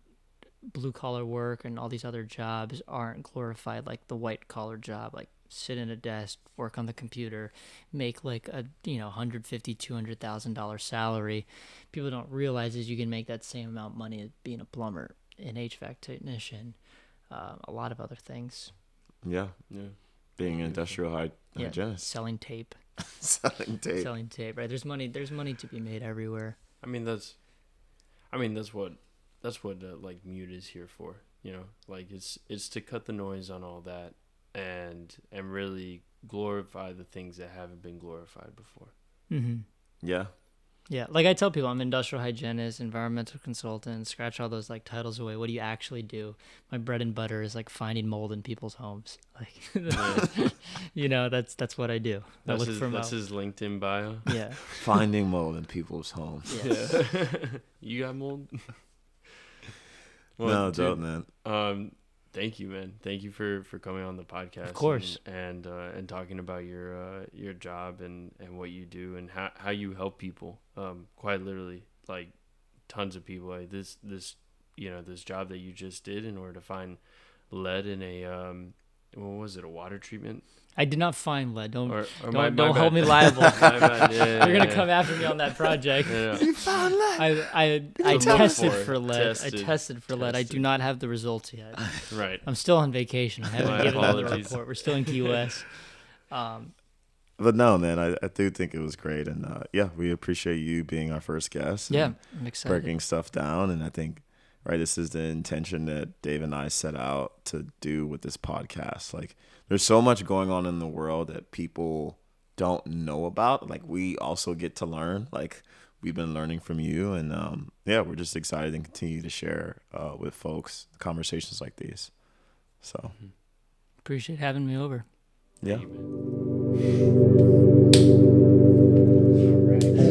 blue collar work and all these other jobs aren't glorified like the white collar job, like sit in a desk, work on the computer, make like a $150,000, $200,000 salary. People don't realize is you can make that same amount of money as being a plumber, an HVAC technician, a lot of other things. Yeah. Being an industrial hygienist. Selling tape. Selling tape. Right? There's money to be made everywhere. I mean that's what like MUIT is here for, like it's to cut the noise on all that and really glorify the things that haven't been glorified before. Yeah, like I tell people, I'm an industrial hygienist, environmental consultant, scratch all those like titles away. What do you actually do? My bread and butter is like finding mold in people's homes. Like, that's what I do. That's his LinkedIn bio. Yeah. Finding mold in people's homes. Yes. Yeah. You got mold? Well, no, dude, don't, man. Thank you, man. Thank you for coming on the podcast. Of course. And talking about your job and what you do and how you help people. Quite literally, like tons of people. Like this job that you just did in order to find lead in a what was it, a water treatment? I did not find lead. Don't my hold me liable. My bad. Yeah, You're gonna come after me on that project. Yeah. You found lead. I tested for for lead. Tested. I tested for lead. I do not have the results yet. Right. I'm still on vacation. I haven't My given them the apologies. report. We're still in Key West. But no, man, I do think it was great. And we appreciate you being our first guest. Yeah, I'm excited. Breaking stuff down. And I think, right, this is the intention that Dave and I set out to do with this podcast. Like, there's so much going on in the world that people don't know about. Like, we also get to learn. Like, we've been learning from you. And, we're just excited and continue to share with folks conversations like these. So. Appreciate having me over. Yeah. Thank you, man. All right.